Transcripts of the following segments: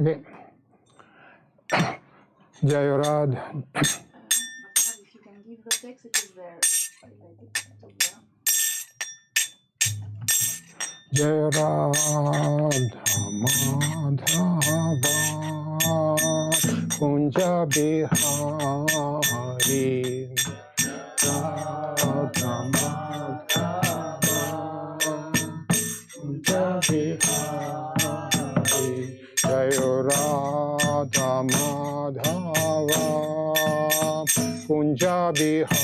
Okay. Jayarad. If you can give the text, it is there. Jayarad Madhava Kunja Bihari Radha Madhava Kunja Bihari Jayarada Madhava Kunja Bihari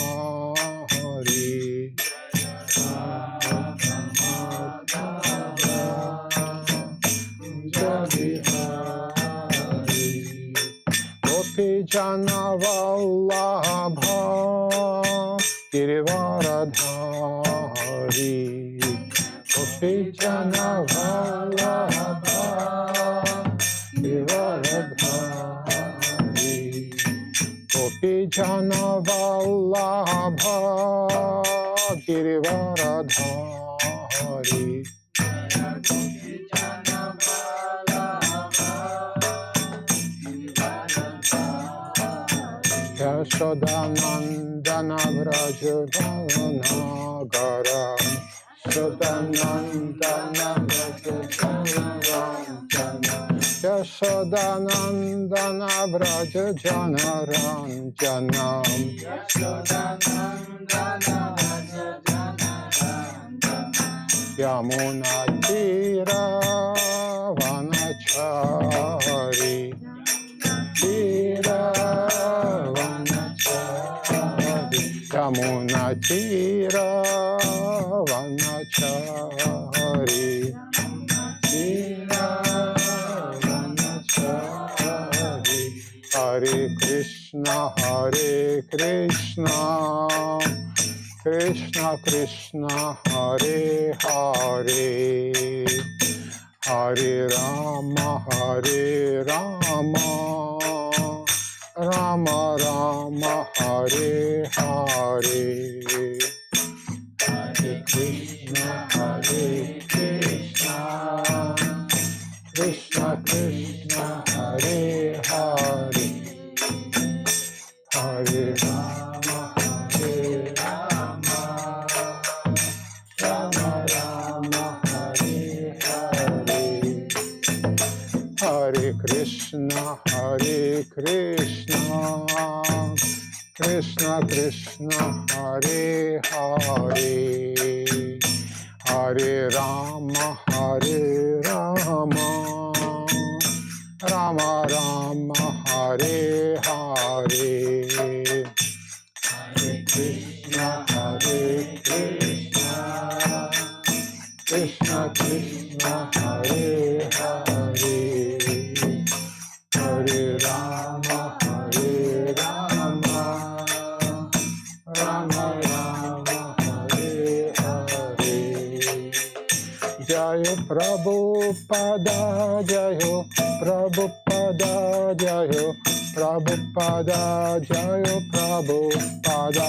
Gopi Jana Vallabha Girivaradhari Gopi Jana Vallabha Girivaradhari Gopi Jana Vallabha Girivaradhari Yashodanandana Vrajanagara Yashodanandana Vrajanaranja Yashodanandana Vrajanaranjana Yamuna Tira Vanachari Tira Yamuna Tira Vanachari Tira Vanachari Hare Krishna Krishna Krishna Hare Hare Hare Rama Rama Rama Hare Hare Hare Krishna Krishna Krishna Hare Hare Hare Rama Rama Rama Hare Hare Hare Krishna Krishna Krishna Hare Hare Hare Rama Rama Rama Hare Hare Hare Krishna Krishna Krishna Hare Hare Hare Rama Rama Rama Hare Hare Jayo Prabhupada Jayo Prabhupada Jayo Prabhupada Jayo Prabhupada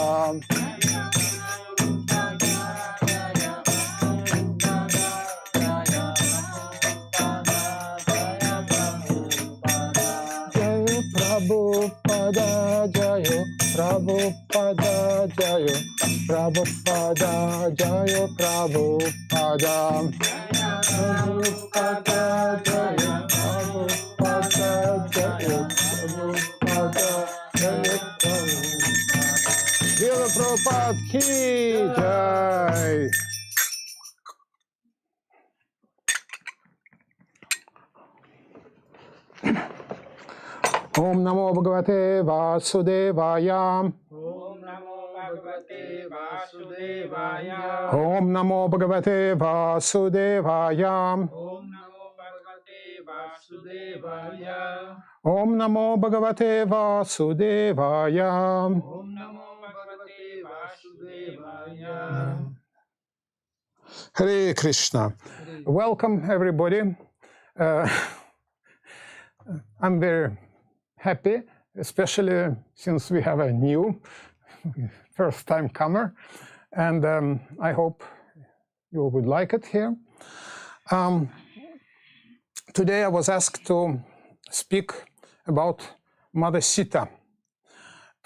Prabhupada Jayo Prabhupada Jayo Prabhupada Jayo Prabhupada Prabhupada Jayo Prabhupada Jayo Prabhupada Jayo Prabhupada Srila Prabhupada ki jai. Om Namo Bhagavate Vasudevaya. Om Namo Bhagavate Vasudevaya. Om Namo Bhagavate Vasudevaya. Om Namo Bhagavate Vasudevaya. Om Namo Bhagavate Vasudevaya. Om Namo Bhagavate Vasudevaya. Hare Krishna. Welcome everybody. I'm very happy, especially since we have a new first-time comer, and I hope you would like it here. Today I was asked to speak about Mother Sita.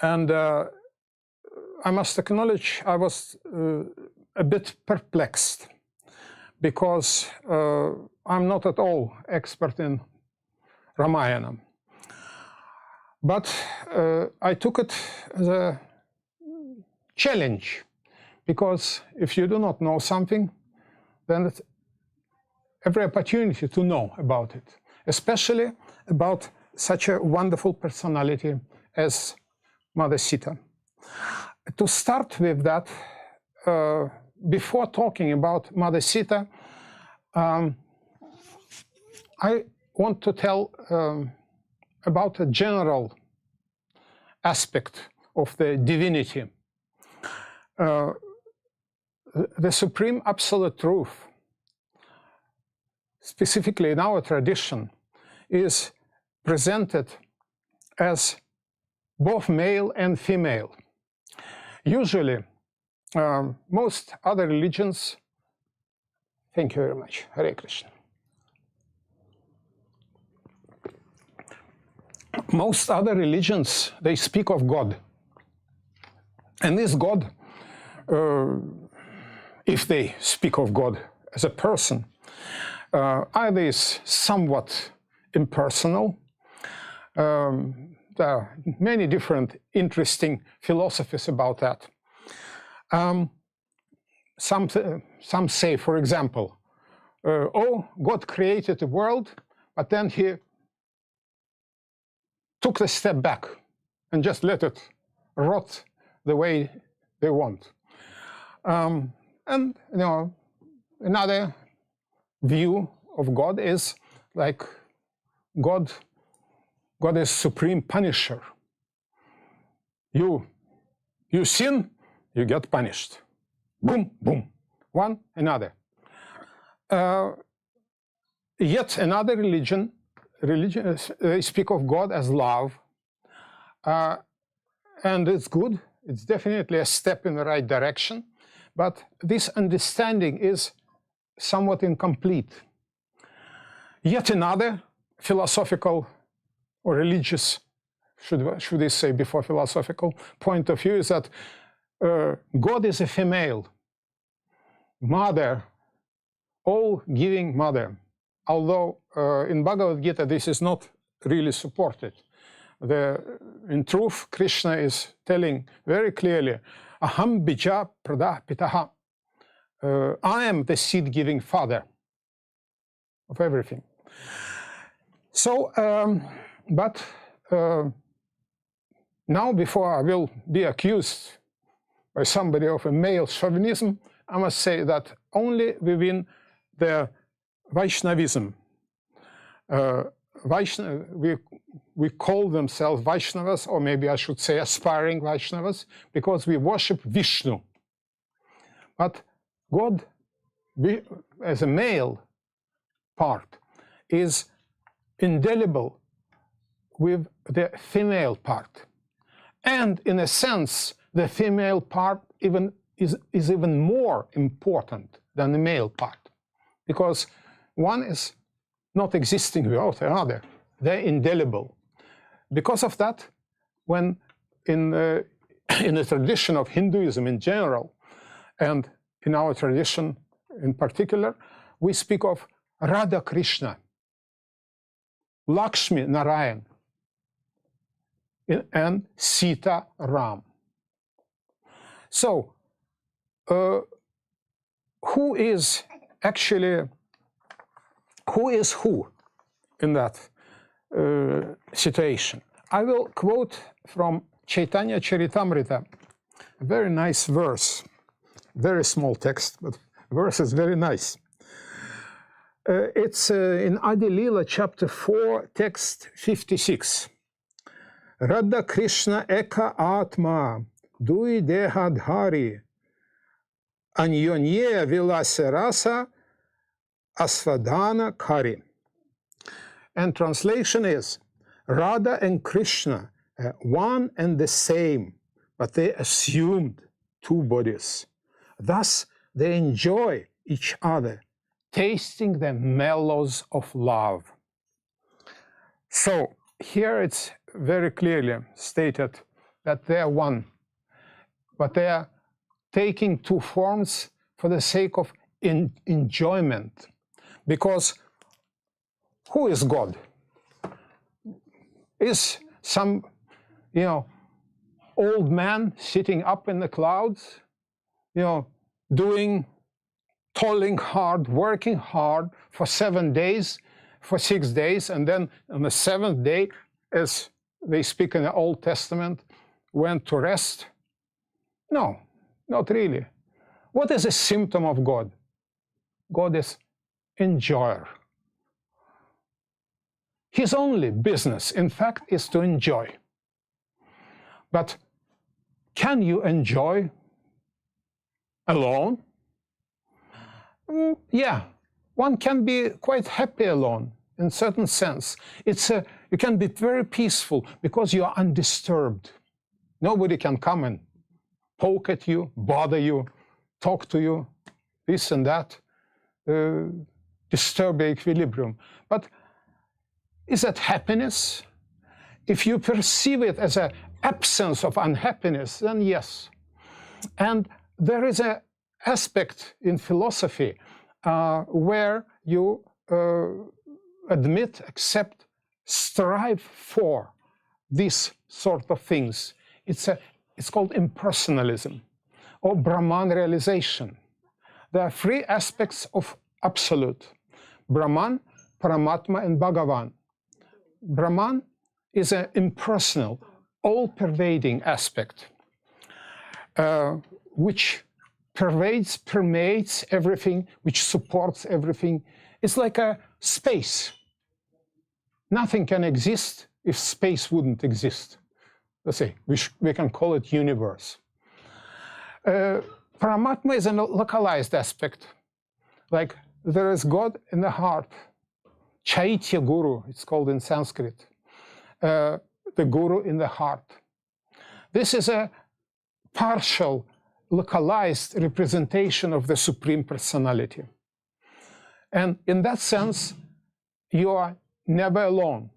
And I must acknowledge I was a bit perplexed, because I'm not at all expert in Ramayana. But I took it as a challenge, because if you do not know something, then it's every opportunity to know about it, especially about such a wonderful personality as Mother Sita. To start with that, before talking about Mother Sita, I want to tell about a general aspect of the divinity. The supreme absolute truth, specifically in our tradition, is presented as both male and female. Usually, most other religions, thank you very much, Hare Krishna. Most other religions, they speak of God. And this God, if they speak of God as a person, either is somewhat impersonal. There are many different interesting philosophies about that. Some say, for example, oh, God created the world, but then he took a step back and just let it rot the way they want. And you know, another view of God is like God is supreme punisher. You sin, you get punished. Boom, boom. One, another. Yet another religion speak of God as love. And it's good. It's definitely a step in the right direction. But this understanding is somewhat incomplete. Yet another philosophical or religious, should I say before philosophical, point of view is that God is a female, mother, all-giving mother. Although in Bhagavad Gita this is not really supported. In truth, Krishna is telling very clearly, Aham bija prada pitaha. I am the seed-giving father of everything. So, but now, before I will be accused by somebody of a male chauvinism, I must say that only within the Vaishnavism, we call themselves Vaishnavas, or maybe I should say aspiring Vaishnavas, because we worship Vishnu. But God, as a male part, is indelible with the female part. And in a sense, the female part is even more important than the male part, because one is not existing without the other. They're indelible. Because of that, when in the tradition of Hinduism in general, and in our tradition in particular, we speak of Radha Krishna, Lakshmi Narayan, and Sita Ram. So, who is who in that situation? I will quote from Chaitanya Charitamrita, a very nice verse, very small text, but verse is very nice. It's in Adi Lila, chapter 4, text 56. Radha Krishna Eka Atma Dui Dehadhari Anyonye Vilasarasa Asvadhana Kari. And translation is, Radha and Krishna are one and the same, but they assumed two bodies. Thus, they enjoy each other, tasting the mellows of love. So here it's very clearly stated that they are one, but they are taking two forms for the sake of enjoyment. Because who is God? Is some, old man sitting up in the clouds, toiling hard, working hard for 7 days, for 6 days, and then on the seventh day, as they speak in the Old Testament, went to rest? No, not really. What is a symptom of God? God is enjoyer. His only business, in fact, is to enjoy. But can you enjoy alone? Yeah, one can be quite happy alone in a certain sense. You can be very peaceful because you are undisturbed. Nobody can come and poke at you, bother you, talk to you, this and that, disturb the equilibrium. But is that happiness? If you perceive it as an absence of unhappiness, then yes. And there is an aspect in philosophy where you admit, accept, strive for these sort of things. It's called impersonalism or Brahman realization. There are three aspects of absolute: Brahman, Paramatma, and Bhagavan. Brahman is an impersonal, all-pervading aspect, which permeates everything, which supports everything. It's like a space. Nothing can exist if space wouldn't exist. Let's say, we can call it universe. Paramatma is a localized aspect. Like there is God in the heart. Chaitya Guru, it's called in Sanskrit. The Guru in the heart. This is a partial, localized representation of the Supreme Personality. And in that sense, you are never alone.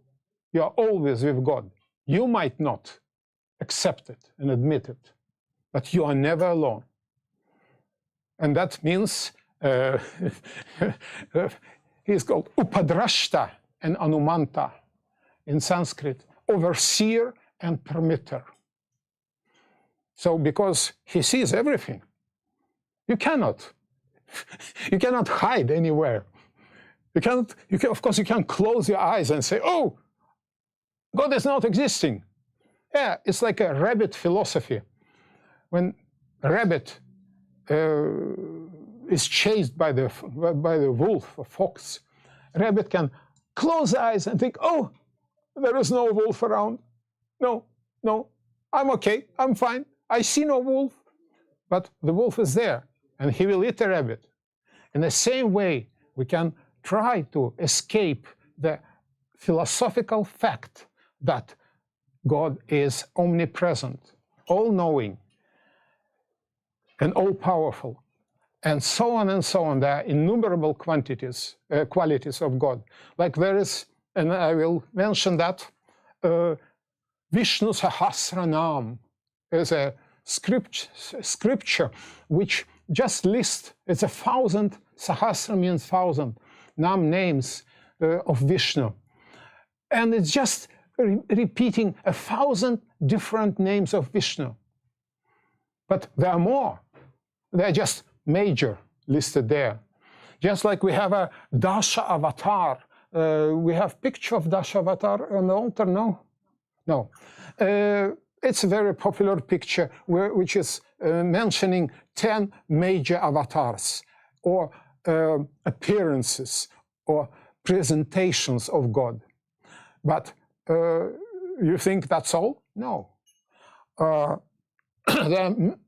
You are always with God. You might not accept it and admit it, but you are never alone. And that means he is called Upadrashta and Anumanta in Sanskrit, overseer and permitter. So because he sees everything, you cannot hide anywhere. Of course, you can close your eyes and say, oh, God is not existing. Yeah, it's like a rabbit philosophy. When a rabbit is chased by the wolf or fox, a rabbit can close the eyes and think, oh, there is no wolf around. No, I'm okay, I'm fine. I see no wolf, but the wolf is there, and he will eat the rabbit. In the same way, we can try to escape the philosophical fact that God is omnipresent, all-knowing, and all-powerful, and so on and so on. There are innumerable qualities of God. Like there is, and I will mention that, Vishnu Sahasranam is a scripture which just lists, it's 1,000, Sahasra means 1,000, Nam names of Vishnu. And it's just repeating 1,000 different names of Vishnu. But there are more. They're just major listed there. Just like we have a Dasha avatar. We have picture of Dasha avatar on the altar, no? No. It's a very popular picture which is mentioning 10 major avatars or appearances or presentations of God. But you think that's all? No.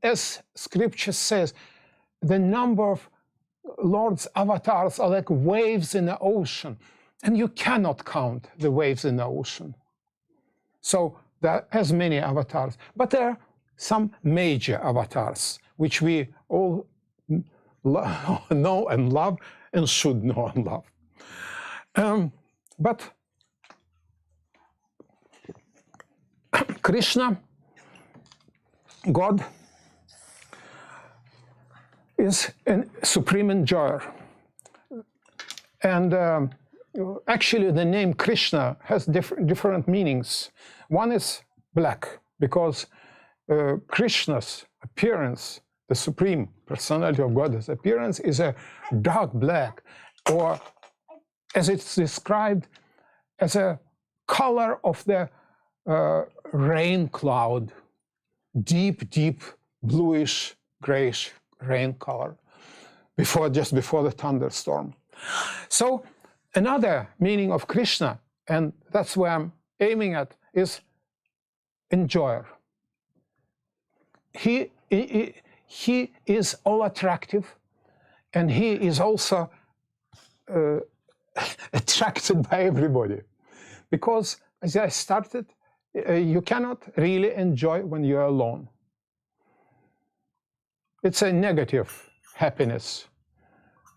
As scripture says, the number of Lord's avatars are like waves in the ocean, and you cannot count the waves in the ocean. So there are as many avatars, but there are some major avatars which we all know and love and should know and love. But Krishna, God, is a supreme enjoyer. And actually the name Krishna has different meanings. One is black, because Krishna's appearance, the supreme personality of God's appearance, is a dark black, or as it's described, as a color of the rain cloud, deep, deep bluish, grayish rain color, just before the thunderstorm. So another meaning of Krishna, and that's where I'm aiming at, is enjoyer. He is all attractive, and he is also attracted by everybody. Because, as I started, you cannot really enjoy when you're alone. It's a negative happiness,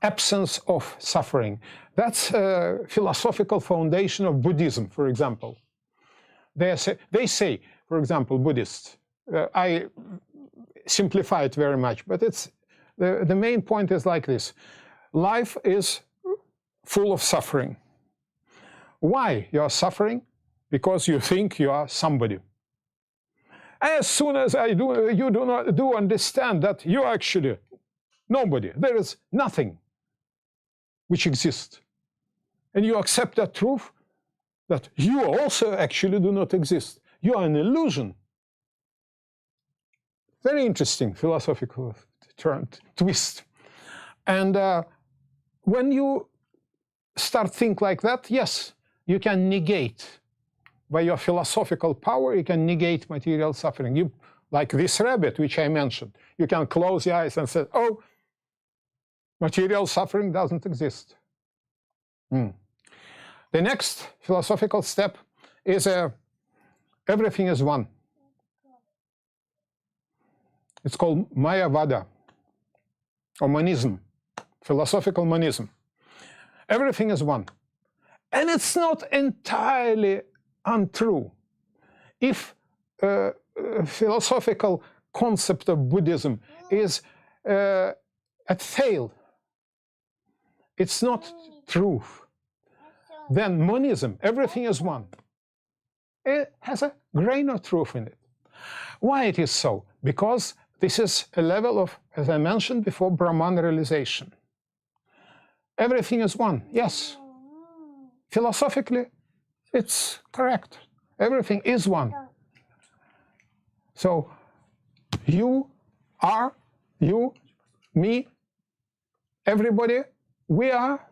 absence of suffering. That's a philosophical foundation of Buddhism, for example. They say, for example, Buddhists, I simplify it very much, but it's the main point is like this: life is full of suffering. Why you are suffering? Because you think you are somebody. As soon as you do understand that you are actually nobody, there is nothing which exists, and you accept that truth, that you also actually do not exist. You are an illusion. Very interesting philosophical twist. And when you start think like that, yes, you can negate, by your philosophical power, you can negate material suffering. You, like this rabbit, which I mentioned, you can close your eyes and say, oh, material suffering doesn't exist. The next philosophical step is everything is one. It's called Mayavada, or monism, philosophical monism. Everything is one. And it's not entirely untrue. If a philosophical concept of Buddhism is at fail, it's not truth, then monism, everything is one, it has a grain of truth in it. Why it is so? Because this is a level of, as I mentioned before, Brahman realization. Everything is one, yes. Philosophically, it's correct. Everything is one. So, you are, you, me, everybody, we are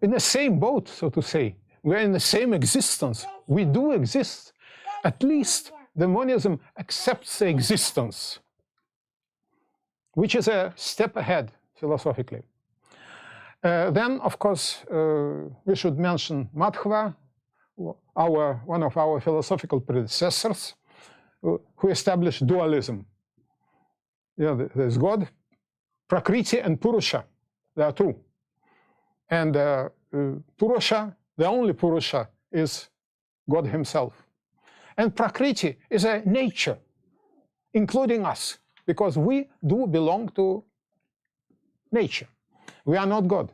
in the same boat, so to say. We are in the same existence. We do exist. At least the monism accepts the existence, which is a step ahead philosophically. Then, of course, we should mention Madhva, one of our philosophical predecessors, who established dualism. There's God, Prakriti, and Purusha. There are two. And Purusha, the only Purusha, is God himself. And Prakriti is a nature, including us, because we do belong to nature. We are not God.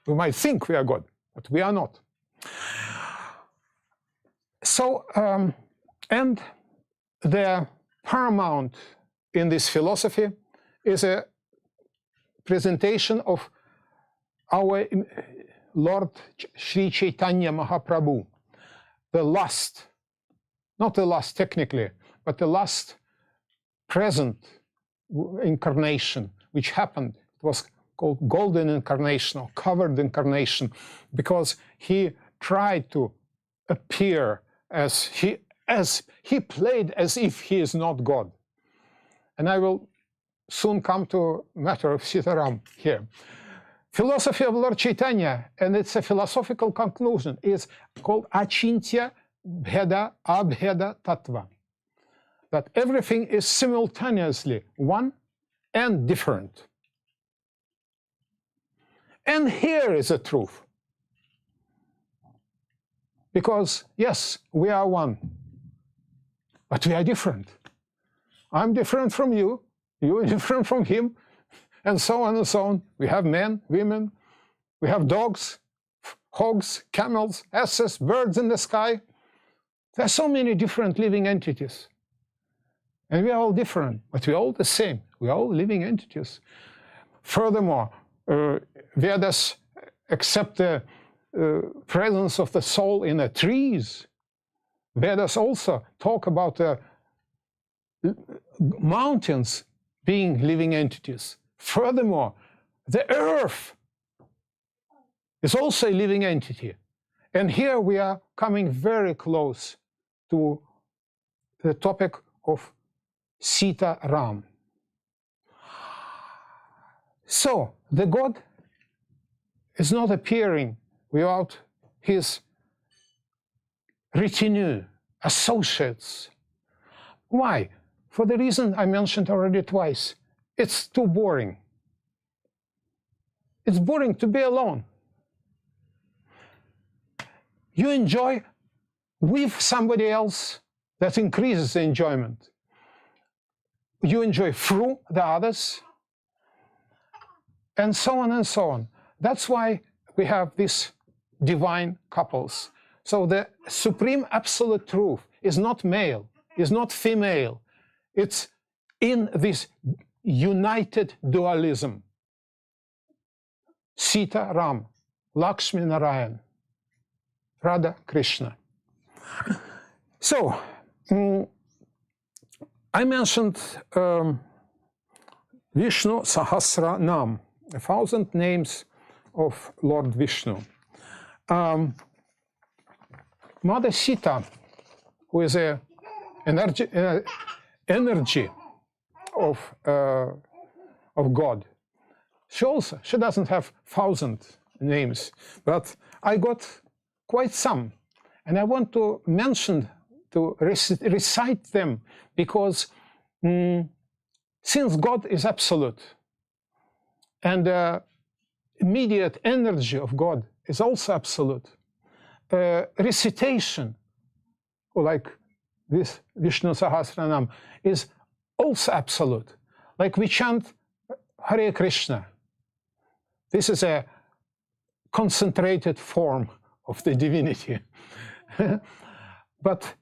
We might think we are God, but we are not. So, and the paramount in this philosophy is a presentation of our Lord Sri Chaitanya Mahaprabhu, the last, not the last technically, but the last present incarnation which happened. It was called golden incarnation or covered incarnation, because he tried to appear as he played as if he is not God. And I will soon come to matter of Sitaram here. Philosophy of Lord Chaitanya, and it's a philosophical conclusion, is called Achintya Bheda Abheda Tattva. That everything is simultaneously one and different. And here is the truth. Because, yes, we are one. but we are different. I'm different from you, you are different from him, and so on and so on. We have men, women, we have dogs, hogs, camels, asses, birds in the sky. There are so many different living entities. And we are all different, but we are all the same. We are all living entities. Furthermore, Vedas accept the presence of the soul in the trees. Vedas also talk about the mountains being living entities. Furthermore, the earth is also a living entity. And here we are coming very close to the topic of Sita Ram. So, the God is not appearing without his retinue, associates. Why? For the reason I mentioned already twice. It's too boring. It's boring to be alone. You enjoy with somebody else, that increases the enjoyment. You enjoy through the others, and so on and so on. That's why we have these divine couples. So the supreme absolute truth is not male, is not female. It's in this united dualism. Sita Ram, Lakshmi Narayan, Radha Krishna. So, I mentioned Vishnu Sahasra Nam, 1,000 names of Lord Vishnu. Mother Sita, who is an energy of God, she doesn't have 1,000 names, but I got quite some, and I want to mention, to recite them, because since God is absolute, and the immediate energy of God is also absolute, recitation, like this Vishnu Sahasranam, is also absolute. Like we chant Hare Krishna. This is a concentrated form of the divinity. But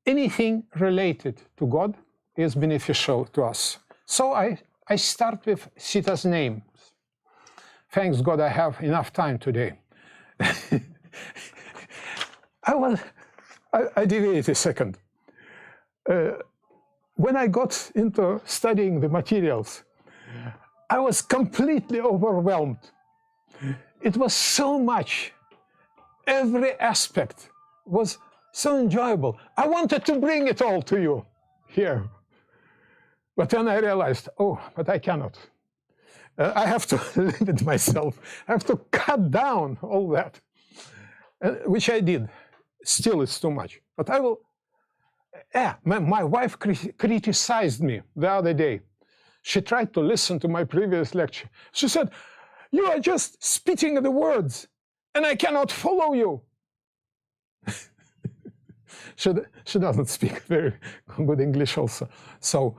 anything related to God is beneficial to us. So I start with Sita's name. Thanks God I have enough time today. I deviate a second. When I got into studying the materials, I was completely overwhelmed. It was so much. Every aspect was so enjoyable. I wanted to bring it all to you here. But then I realized, oh, but I cannot. I have to limit myself. I have to cut down all that, which I did. Still, it's too much. But I will. My wife criticized me the other day. She tried to listen to my previous lecture. She said, "You are just spitting the words, and I cannot follow you." She doesn't speak very good English also. So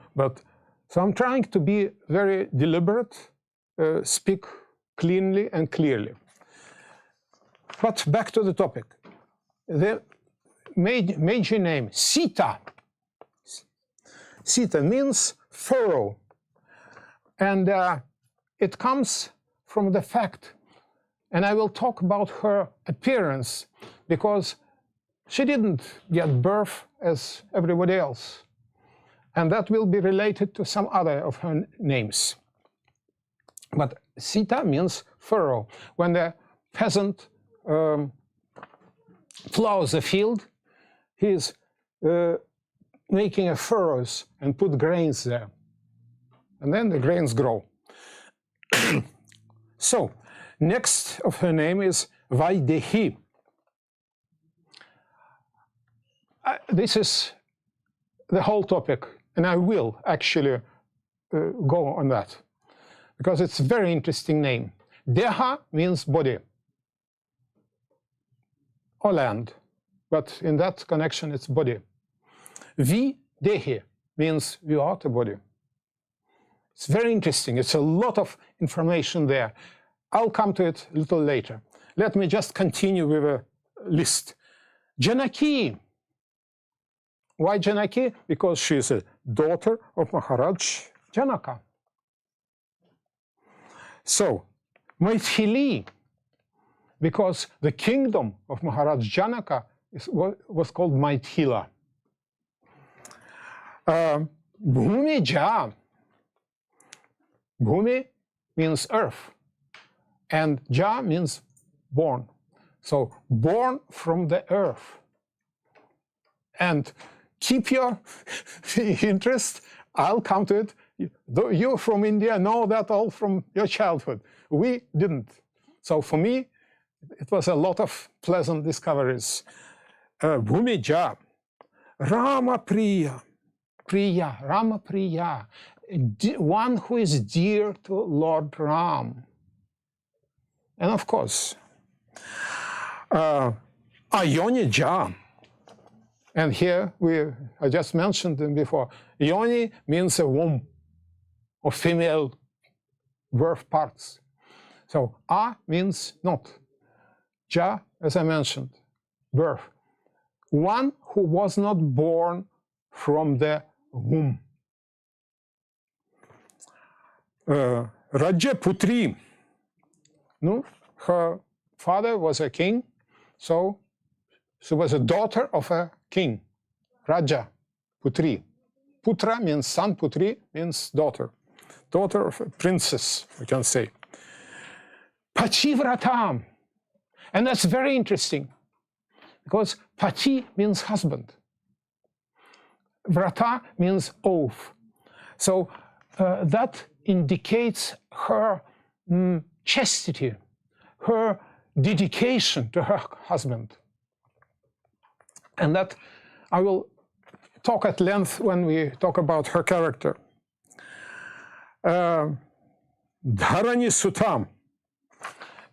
I'm trying to be very deliberate, speak cleanly and clearly. But back to the topic. The major name, Sita. Sita means furrow. And it comes from the fact, and I will talk about her appearance, because she didn't get birth as everybody else. And that will be related to some other of her names. But Sita means furrow. When the peasant plows a field, he is making a furrows and put grains there. And then the grains grow. So, next of her name is Vaidehi. This is the whole topic, and I will actually go on that, because it's a very interesting name. Deha means body or land, but in that connection it's body. Videhi means without a body. It's very interesting. It's a lot of information there. I'll come to it a little later. Let me just continue with a list. Janaki. Why Janaki? Because she is a daughter of Maharaj Janaka. So, Maithili, because the kingdom of Maharaj Janaka was called Maithila. Bhumija. Bhumi means earth, and Ja means born. So, born from the earth. And keep your interest. I'll come to it. You from India know that all from your childhood. We didn't. So for me, it was a lot of pleasant discoveries. Bhumija, Rama Priya, Priya, Rama Priya, one who is dear to Lord Ram. And of course, Ayonija. And here, I just mentioned them before, Yoni means a womb or female birth parts. So A means not. Ja, as I mentioned, birth. One who was not born from the womb. Raja Putri. No? Her father was a king, so she was a daughter of a king. Raja, Putri. Putra means son, Putri means daughter. Daughter of a princess, we can say. Pativrata. And that's very interesting, because Pati means husband. Vrata means oath. So that indicates her chastity, her dedication to her husband. And that I will talk at length when we talk about her character. Dharani Sutam.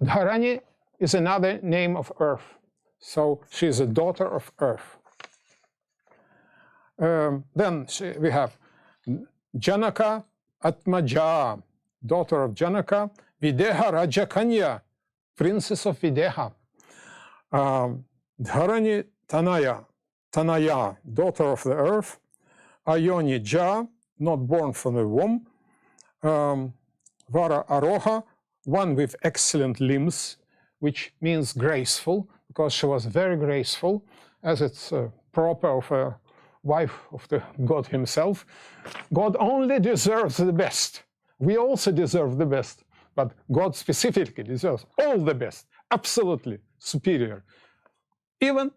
Dharani is another name of earth. So she is a daughter of earth. Then we have Janaka Atmaja, daughter of Janaka, Videha Raja Kanya, princess of Videha. Dharani Tanaya, daughter of the earth. Ayoni Ja, not born from the womb. Vara Aroha, one with excellent limbs, which means graceful, because she was very graceful, as it's proper of a wife of the God himself. God only deserves the best. We also deserve the best, but God specifically deserves all the best, absolutely superior. Even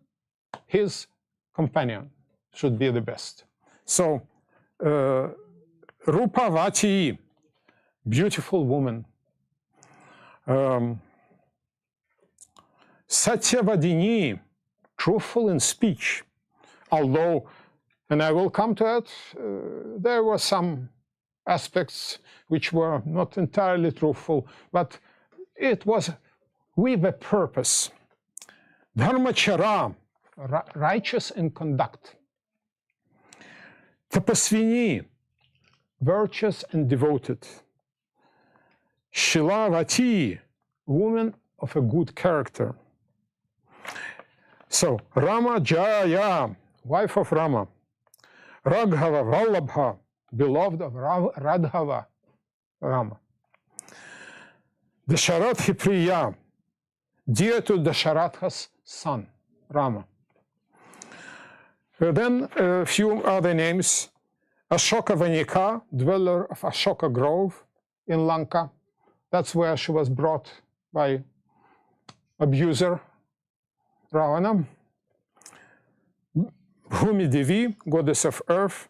his companion should be the best. So, Rupavati, beautiful woman. Satyavadini, truthful in speech. Although, and I will come to it, there were some aspects which were not entirely truthful, but it was with a purpose. Dharmachara, righteous in conduct. Tapasvini, virtuous and devoted. Shilavati, woman of a good character. So, Rama Jaya, wife of Rama. Raghava Vallabha, beloved of Radhava, Rama. Dasharathi Priya, dear to Dasharatha's son, Rama. Then a few other names. Ashoka Vanika, dweller of Ashoka Grove in Lanka. That's where she was brought by abuser Ravana. Bhumi Devi, goddess of earth.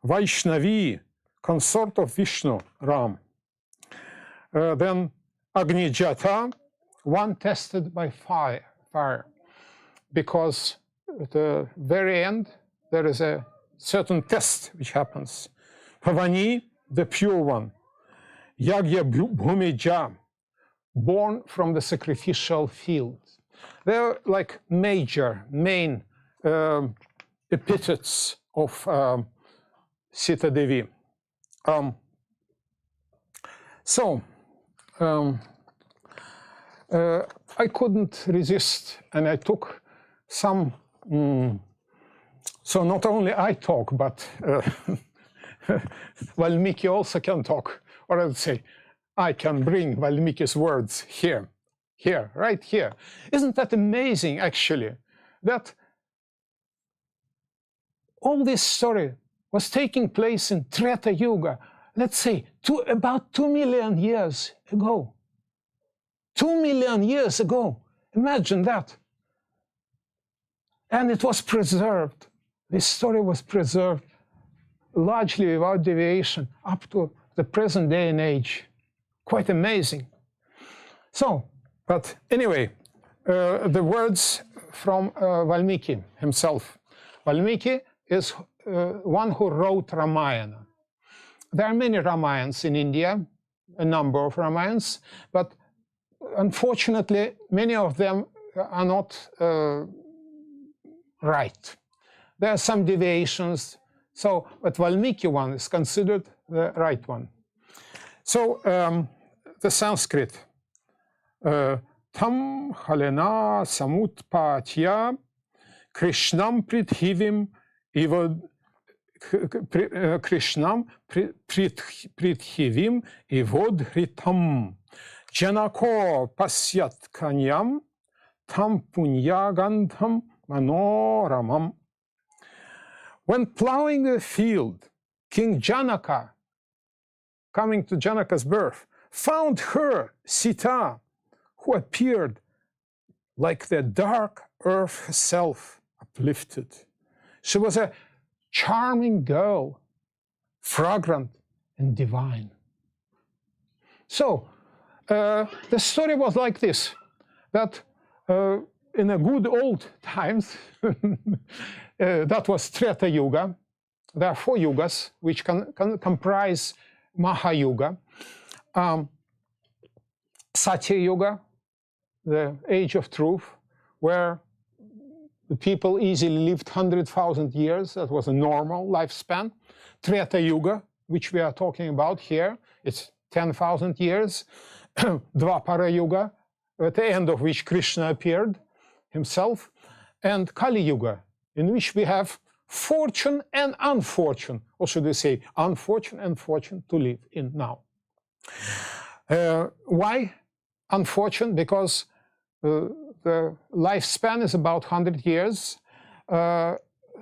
Vaishnavi, consort of Vishnu, Ram. Then Agnijata, one tested by fire. Because at the very end, there is a certain test which happens. Pavani, the pure one. Yagya Bhumija, born from the sacrificial field. They're like main epithets of Sita Devi. I couldn't resist, and I took some. So not only I talk, but Valmiki also can talk, or I would say, I can bring Valmiki's words here, right here. Isn't that amazing, actually, that all this story was taking place in Treta Yuga, let's say, about 2 million years ago. 2 million years ago. Imagine that. And it was preserved. This story was preserved largely without deviation up to the present day and age. Quite amazing. So, but anyway, the words from Valmiki himself. Valmiki is one who wrote Ramayana. There are many Ramayans in India, a number of Ramayans, but unfortunately, many of them are not right. There are some deviations, so but Valmiki one is considered the right one. So the Sanskrit, Tam halena samutpatya Krishnam prithivim ivad Krishnam prithivim ivodhritam Janako pasyat kanyam tam punyagandham manoramam. When plowing a field, King Janaka, coming to Janaka's birth, found her, Sita, who appeared like the dark earth herself, uplifted. She was a charming girl, fragrant and divine. So, the story was like this, that in the good old times, that was Treta Yuga. There are 4 yugas which can comprise Mahayuga. Satya Yuga, the age of truth, where the people easily lived 100,000 years. That was a normal lifespan. Treta Yuga, which we are talking about here, it's 10,000 years. Dvapara Yuga, at the end of which Krishna appeared himself, and Kali Yuga, in which we have fortune and unfortune, or should we say unfortune and fortune to live in now. Why unfortune? Because the lifespan is about 100 years.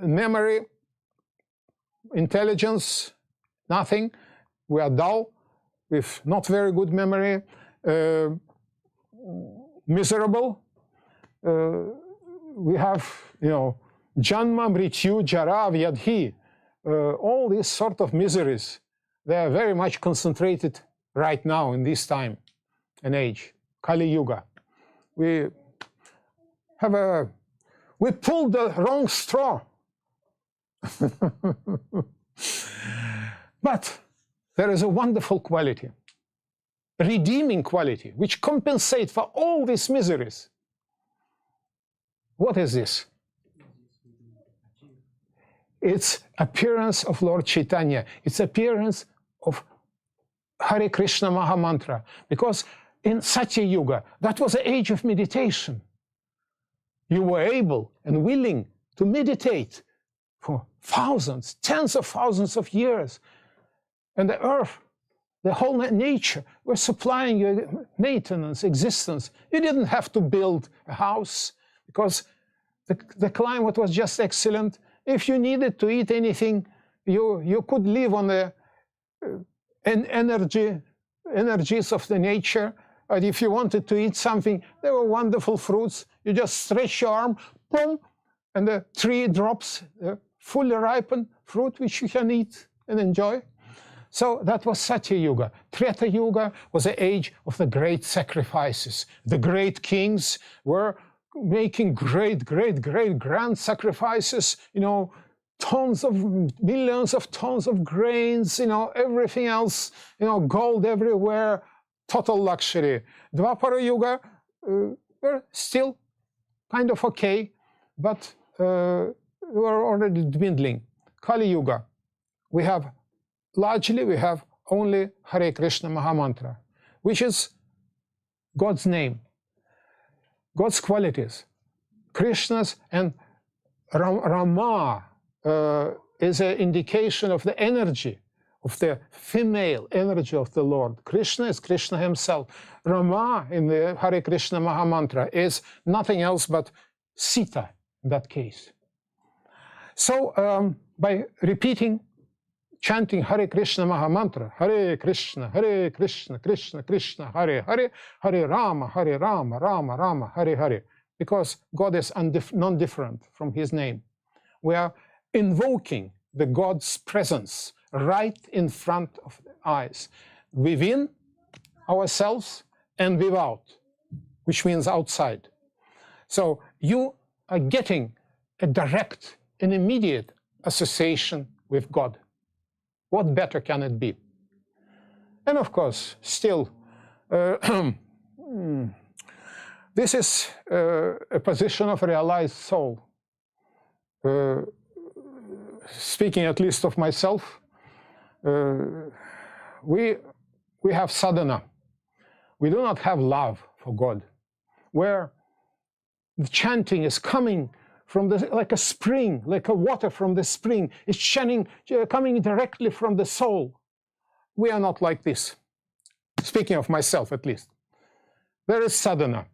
Memory, intelligence, nothing. We are dull, with not very good memory, miserable. We have, Janma, Mrityu, Jara, Vyadhi, all these sort of miseries. They are very much concentrated right now in this time and age, Kali Yuga. We pulled the wrong straw. But there is a wonderful quality, redeeming quality, which compensates for all these miseries. What is this? It's appearance of Lord Chaitanya. It's appearance of Hare Krishna Mahamantra. Because in Satya Yuga, that was the age of meditation. You were able and willing to meditate for thousands, tens of thousands of years. And the earth, the whole nature, were supplying your maintenance, existence. You didn't have to build a house because the climate was just excellent. If you needed to eat anything, you could live on the energies of the nature. And if you wanted to eat something, there were wonderful fruits. You just stretch your arm, boom, and the tree drops fully ripened fruit which you can eat and enjoy. So that was Satya Yuga. Treta Yuga was the age of the great sacrifices. The great kings were making great grand sacrifices, tons of, millions of tons of grains, everything else, gold everywhere, total luxury. Dvapara Yuga were still kind of okay, but were already dwindling. Kali Yuga, we have only Hare Krishna Mahamantra, which is God's name, God's qualities, Krishna's, and Rama is an indication of the energy, of the female energy of the Lord. Krishna is Krishna himself. Rama in the Hare Krishna Mahamantra is nothing else but Sita in that case. So by chanting Hare Krishna Mahamantra, Hare Krishna, Krishna Krishna, Hare Hare, Hare Rama, Rama Rama, Hare Hare, because God is non-different from his name. We are invoking the God's presence right in front of the eyes, within ourselves and without, which means outside. So you are getting a direct and immediate association with God. What better can it be? And of course, still, this is a position of a realized soul. Speaking at least of myself, we have sadhana. We do not have love for God, where the chanting is coming from like a spring, like a water from the spring. It's coming directly from the soul. We are not like this. Speaking of myself, at least. There is sadhana.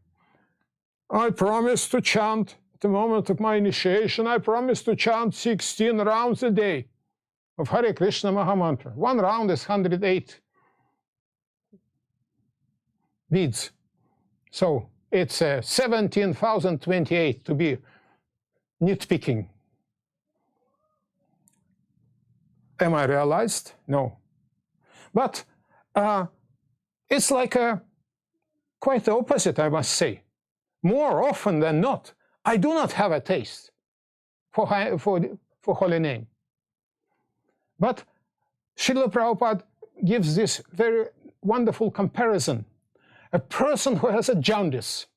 I promise to chant, at the moment of my initiation, I promise to chant 16 rounds a day of Hare Krishna Mahamantra. One round is 108 beads. So it's 17,028 to be nitpicking. Am I realized? No. But it's like quite the opposite, I must say. More often than not, I do not have a taste for holy name. But Srila Prabhupada gives this very wonderful comparison. A person who has a jaundice,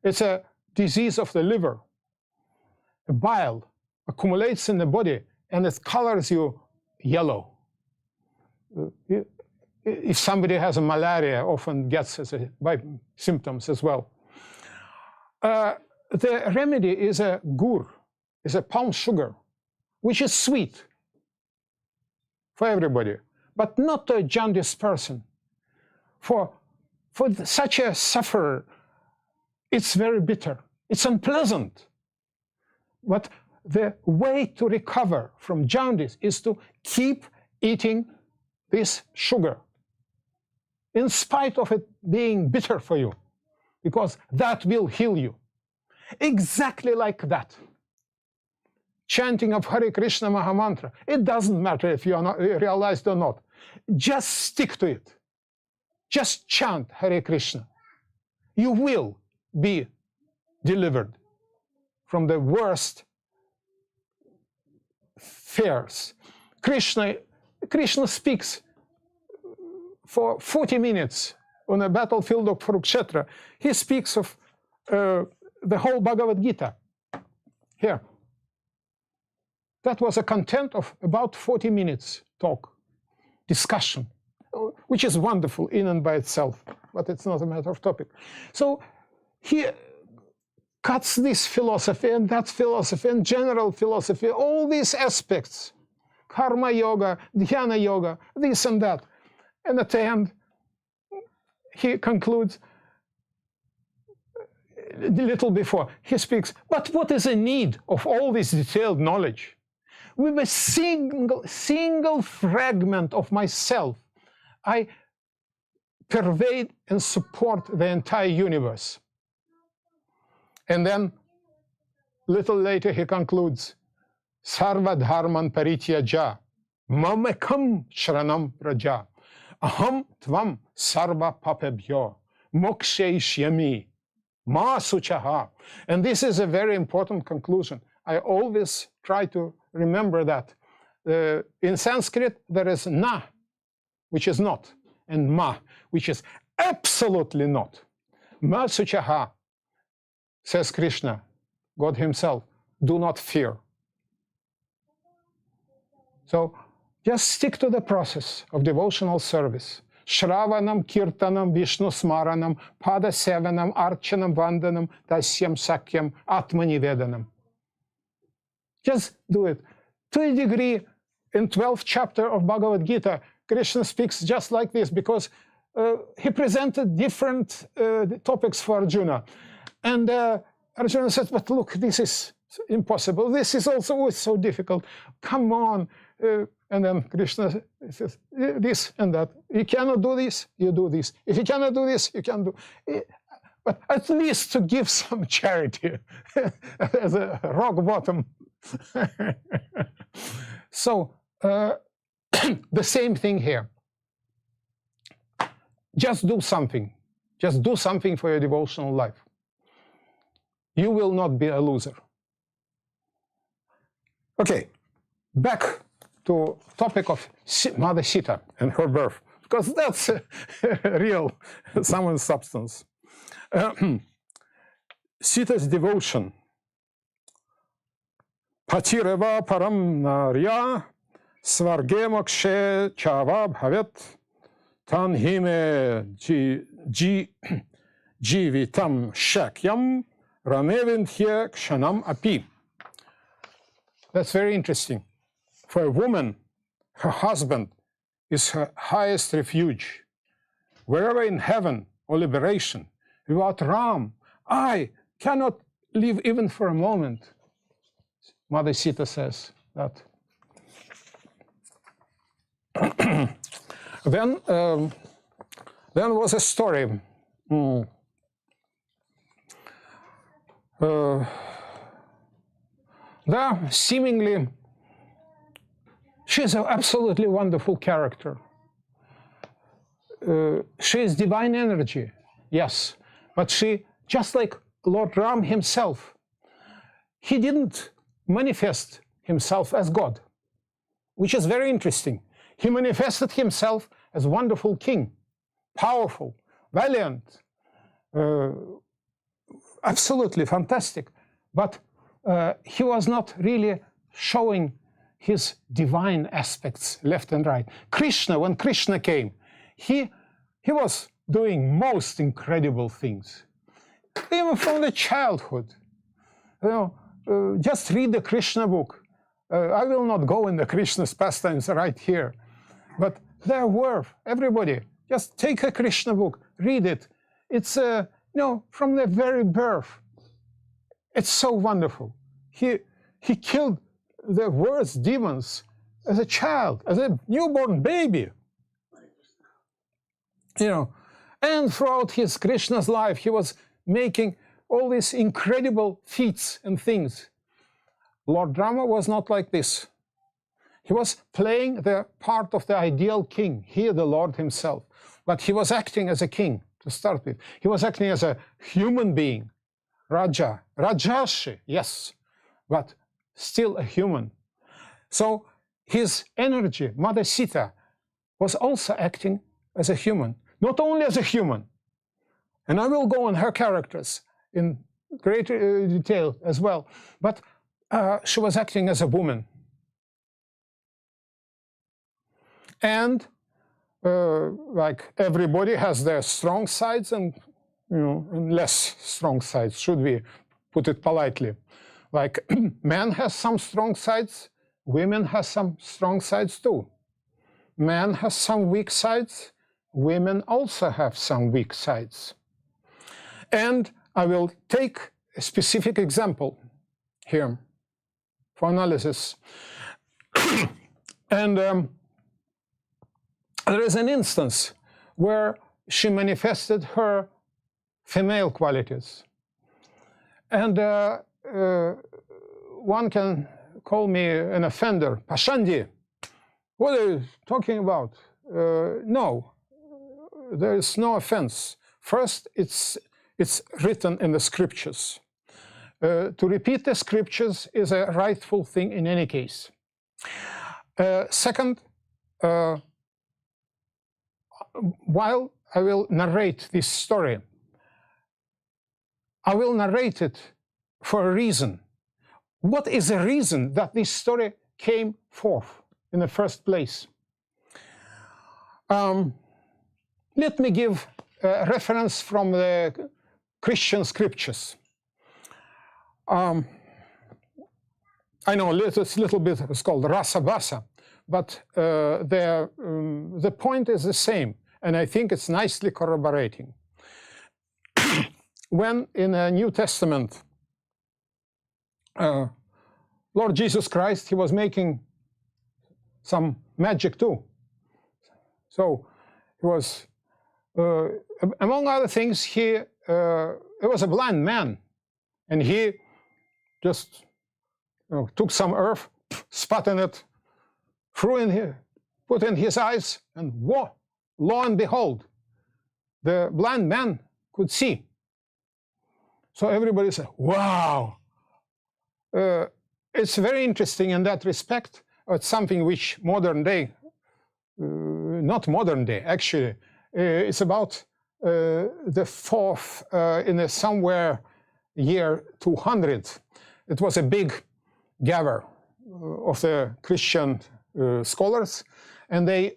it's a disease of the liver. A bile accumulates in the body and it colors you yellow. If somebody has a malaria, often gets by symptoms as well. The remedy is a gur, is a palm sugar, which is sweet for everybody, but not to a jaundiced person. For such a sufferer, it's very bitter. It's unpleasant. But the way to recover from jaundice is to keep eating this sugar, in spite of it being bitter for you, because that will heal you. Exactly like that. Chanting of Hare Krishna Mahamantra, it doesn't matter if you are not realized or not. Just stick to it. Just chant Hare Krishna. You will be delivered from the worst fears. Krishna speaks for 40 minutes on a battlefield of Kurukshetra. He speaks of the whole Bhagavad Gita. Here. That was a content of about 40 minutes talk, discussion, which is wonderful in and by itself, but it's not a matter of topic. So he cuts this philosophy and that philosophy and general philosophy, all these aspects, karma yoga, dhyana yoga, this and that. And at the end, he concludes, a little before, he speaks, but what is the need of all this detailed knowledge? With a single fragment of myself, I pervade and support the entire universe. And then, little later, he concludes, Sarva dharman parityaja, mamekam shranam praja, aham tvam sarva papebhyo, moksheishyami, ma suchaha. And this is a very important conclusion. I always try to remember that. In Sanskrit, there is na, which is not, and ma, which is absolutely not. Ma suchaha, says Krishna, God himself, do not fear. So just stick to the process of devotional service. Shravanam, Kirtanam, Vishnu Smaranam, Pada Sevanam, Archanam, Vandanam, Dasyam, Sakyam, Atmani Vedanam. Just do it. To a degree, in 12th chapter of Bhagavad Gita, Krishna speaks just like this because he presented different topics for Arjuna. And Arjuna said, but look, this is impossible. This is also so difficult. Come on. And then Krishna says, this and that. You cannot do this, you do this. If you cannot do this, you can do it. But at least to give some charity as a rock bottom. So, the same thing here. Just do something. Just do something for your devotional life. You will not be a loser. Okay, back to topic of Mother Sita and her birth, because that's real, someone's substance. Sita's devotion. Patireva param narya svarge mokshe chava bhavet tanhime jivitam shakyam ramevintye kshanam api. That's very interesting. For a woman, her husband is her highest refuge. Wherever in heaven or liberation, without Ram, I cannot live even for a moment. Mother Sita says that. Then was a story. There, seemingly, she's an absolutely wonderful character. She is divine energy, yes, but she, just like Lord Ram himself, he didn't manifest himself as God, which is very interesting. He manifested himself as a wonderful king, powerful, valiant, absolutely fantastic, but he was not really showing his divine aspects left and right. Krishna, when Krishna came, he was doing most incredible things, even from the childhood. You know, just read the Krishna book. I will not go in the Krishna's pastimes right here, but they're worth everybody. Just take a Krishna book, read it. It's you know, from the very birth. It's so wonderful. He killed the worst demons as a child, as a newborn baby. You know, and throughout his Krishna's life, he was making all these incredible feats and things. Lord Rama was not like this. He was playing the part of the ideal king, he, the Lord himself. But he was acting as a king to start with. He was acting as a human being, Raja, Rajashi, yes, but still a human. So his energy, Mother Sita, was also acting as a human, not only as a human. And I will go on her characters in greater detail as well, but she was acting as a woman. And like everybody has their strong sides and, you know, and less strong sides, should we put it politely. Like man has some strong sides, women has some strong sides too. Man has some weak sides, women also have some weak sides. And I will take a specific example here for analysis. And there is an instance where she manifested her female qualities. And one can call me an offender. Pashandi, what are you talking about? No, there is no offense. First, it's written in the scriptures. To repeat the scriptures is a rightful thing in any case. Second, while I will narrate this story, I will narrate it for a reason. What is the reason that this story came forth? in the first place. Let me give a reference from the Christian scriptures. I know it's a little bit, it's called rasa basa, but the point is the same, and I think it's nicely corroborating. When in the New Testament, Lord Jesus Christ, he was making some magic too. So he was, among other things, he was a blind man, and he just took some earth, spat in it, threw in here, put in his eyes, and whoa, lo and behold, the blind man could see. So everybody said, wow. It's very interesting in that respect. It's something which modern day, not modern day, actually, it's about the fourth, in a somewhere year 200. It was a big gather of the Christian scholars, and they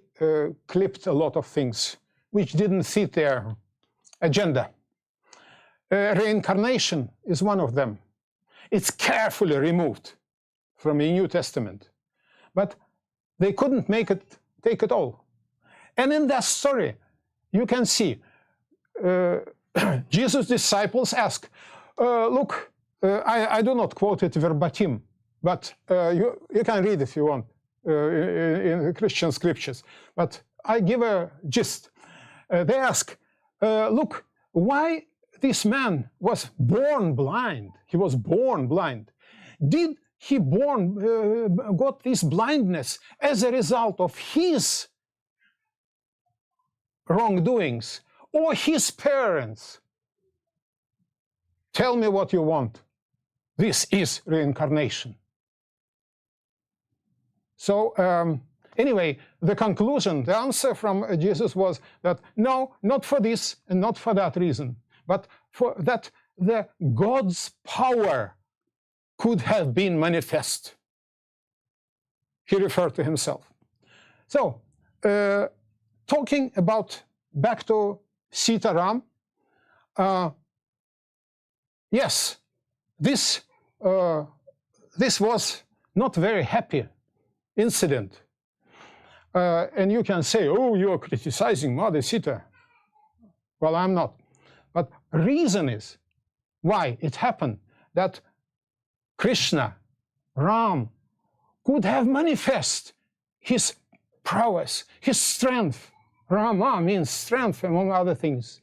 clipped a lot of things which didn't fit their agenda. Reincarnation is one of them. It's carefully removed from the New Testament, but they couldn't take it all. And in that story, you can see Jesus' disciples ask, look, I do not quote it verbatim, but you can read if you want in the Christian scriptures, but I give a gist. They ask, look, why this man was born blind? He was born blind. Did he got this blindness as a result of his wrongdoings or his parents? Tell me what you want. This is reincarnation. So anyway, the conclusion, the answer from Jesus was that no, not for this and not for that reason, but for that the God's power could have been manifest. He referred to himself. So, talking about back to Sita Ram, yes, this was not very happy incident. And you can say, oh, you are criticizing Mother Sita. Well, I'm not. But reason is why it happened that Krishna, Ram, could have manifest his prowess, his strength. Rama means strength, among other things.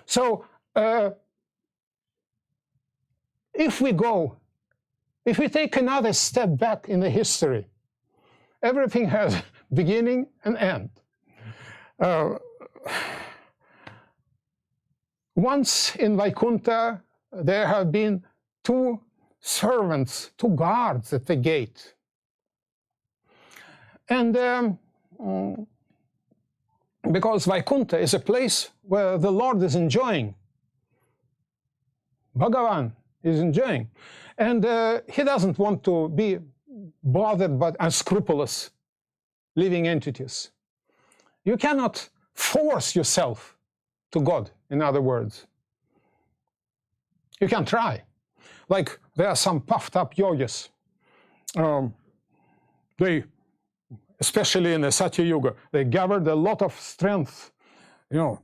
So, if we take another step back in the history, everything has beginning and end. Once in Vaikuntha, there have been two servants, two guards at the gate. And because Vaikuntha is a place where the Lord is enjoying, Bhagavan is enjoying, and he doesn't want to be bothered by unscrupulous living entities. You cannot force yourself to God, in other words. You can try. Like there are some puffed up yogis. They, especially in the Satya Yuga, they gathered a lot of strength,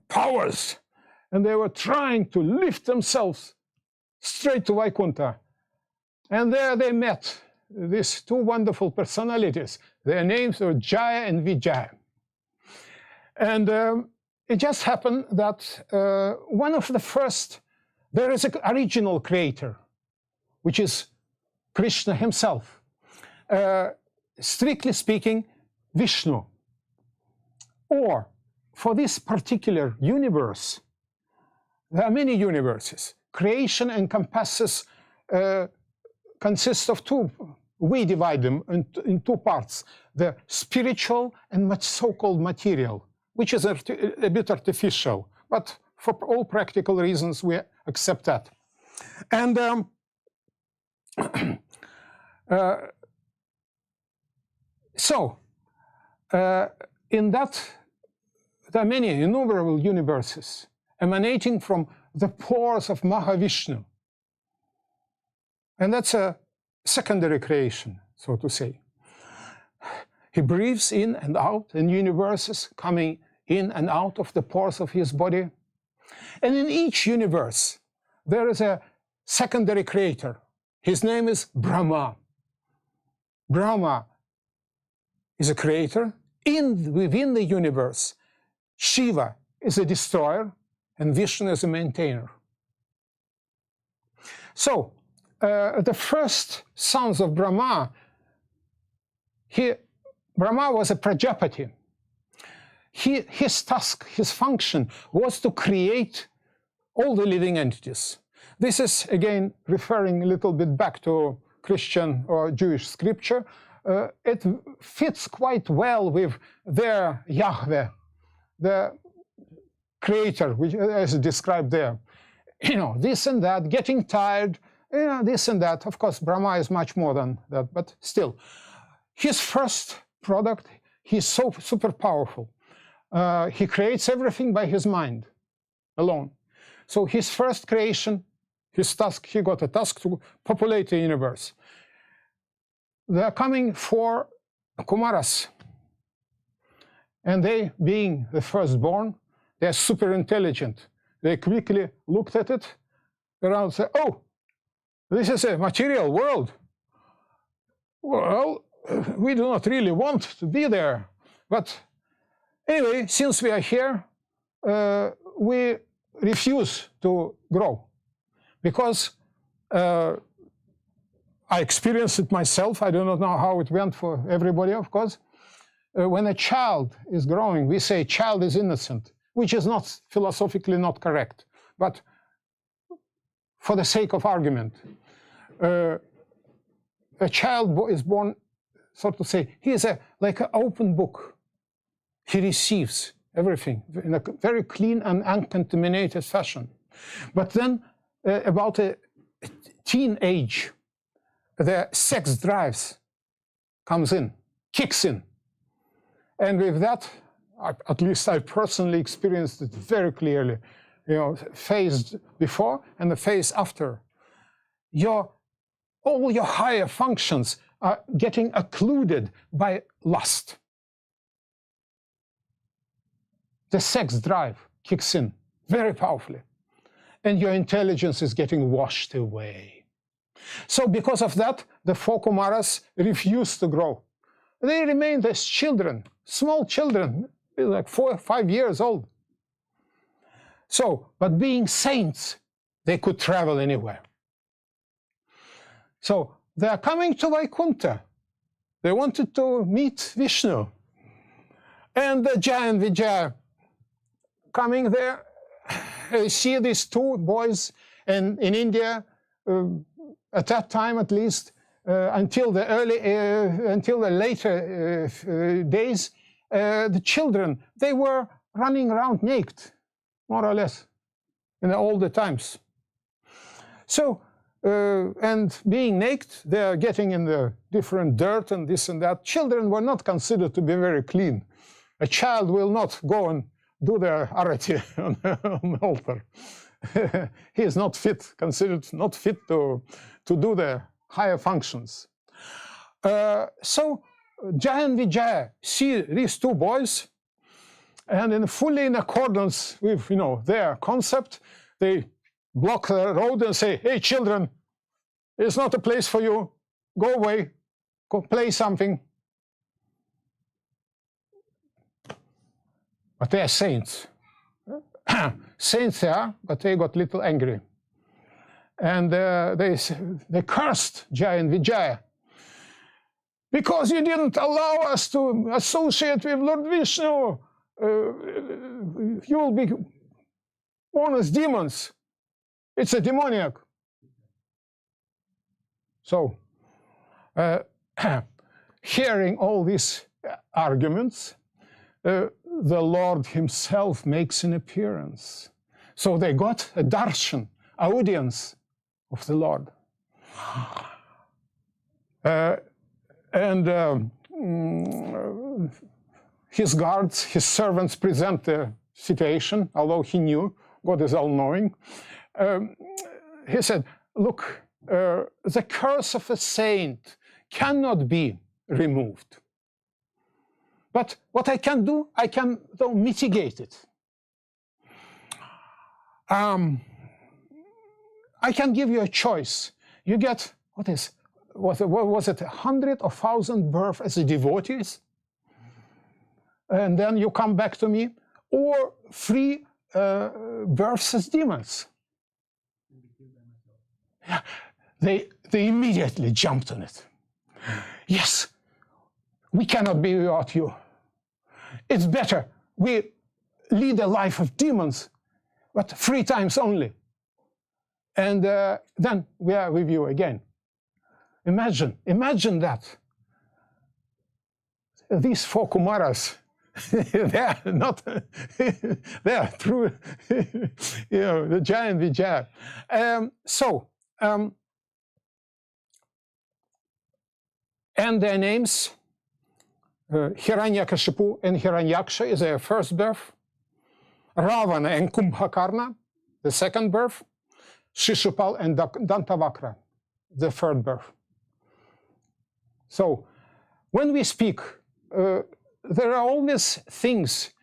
powers, and they were trying to lift themselves straight to Vaikuntha. And there they met these two wonderful personalities. Their names were Jaya and Vijaya. And it just happened that one of the first, there is an original creator, which is Krishna himself. Strictly speaking, Vishnu. Or, for this particular universe, there are many universes. Creation encompasses, consists of two. We divide them in two parts, the spiritual and so-called material, which is a bit artificial, but for all practical reasons we accept that. And so in that, there are many innumerable universes emanating from the pores of Mahavishnu. And that's a secondary creation, so to say. He breathes in and out, and universes coming in and out of the pores of his body. And in each universe, there is a secondary creator. His name is Brahma. Brahma is a creator. Within the universe, Shiva is a destroyer, and Vishnu is a maintainer. So, the first sons of Brahma, Brahma was a Prajapati. His task, his function, was to create all the living entities. This is, again, referring a little bit back to Christian or Jewish scripture. It fits quite well with their Yahweh, the creator, which is described there. You know, this and that, getting tired, you know, this and that. Of course, Brahma is much more than that, but still. His first product, he's so super powerful. He creates everything by his mind alone. So his first creation, his task, he got a task to populate the universe. There are coming 4 Kumaras. And they, being the firstborn, they're super intelligent. They quickly looked at it around and said, oh, this is a material world. Well, we do not really want to be there. But anyway, since we are here, we refuse to grow. Because I experienced it myself. I do not know how it went for everybody, of course. When a child is growing, we say child is innocent, which is not philosophically not correct. But for the sake of argument, a child is born, so to say, he is like an open book. He receives everything in a very clean and uncontaminated fashion. But then, about a teen age, the sex drives comes in, kicks in. And with that, at least I personally experienced it very clearly, you know, phase before and the phase after. All your higher functions are getting occluded by lust. The sex drive kicks in very powerfully, and your intelligence is getting washed away. So because of that, the 4 Kumaras refused to grow. They remained as children, small children, like 4 or 5 years old. So, but being saints, they could travel anywhere. So they are coming to Vaikuntha. They wanted to meet Vishnu. And the Jaya and Vijaya coming there, see these 2 boys, and in India, at that time at least, until the later days, the children, they were running around naked, more or less, in all the times. So, and being naked, they are getting in the different dirt and this and that. Children were not considered to be very clean. A child will not go and do the arati on the altar. He is not fit, considered not fit to do the higher functions. So Jaya and Vijaya see these 2 boys, and fully in accordance with, you know, their concept, they block the road and say, hey, children, it's not a place for you. Go away. Go play something. But they are saints. Saints they are, but they got a little angry. And they cursed Jaya and Vijaya. Because you didn't allow us to associate with Lord Vishnu, you will be born as demons. It's a demoniac. So, hearing all these arguments, the Lord himself makes an appearance. So they got a darshan, audience of the Lord. his guards, his servants present the situation, although he knew, God is all-knowing. He said, look, the curse of a saint cannot be removed. But what I can do, I can though mitigate it. I can give you a choice. You get, what was it 100 or 1,000 births as a devotees? And then you come back to me, or 3 births as demons. Yeah, they immediately jumped on it. Yes, we cannot be without you. It's better we lead a life of demons, but 3 times only. And then we are with you again. Imagine that. These 4 Kumaras, they are not, they are true, the giant Vijaya. And their names, Hiranyakashipu and Hiranyaksha is their first birth, Ravana and Kumbhakarna, the second birth, Shishupal and Dantavakra, the third birth. So, when we speak, there are always things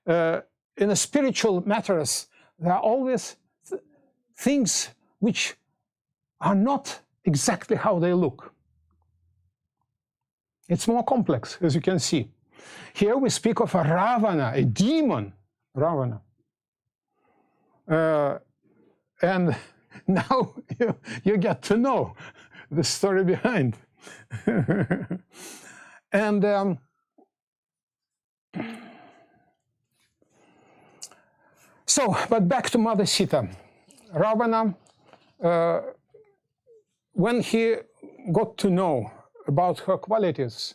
in the spiritual matters. There are always things which are not exactly how they look. It's more complex, as you can see. Here we speak of a Ravana, a demon, Ravana. And now you get to know the story behind. And but back to Mother Sita. Ravana, when he got to know about her qualities,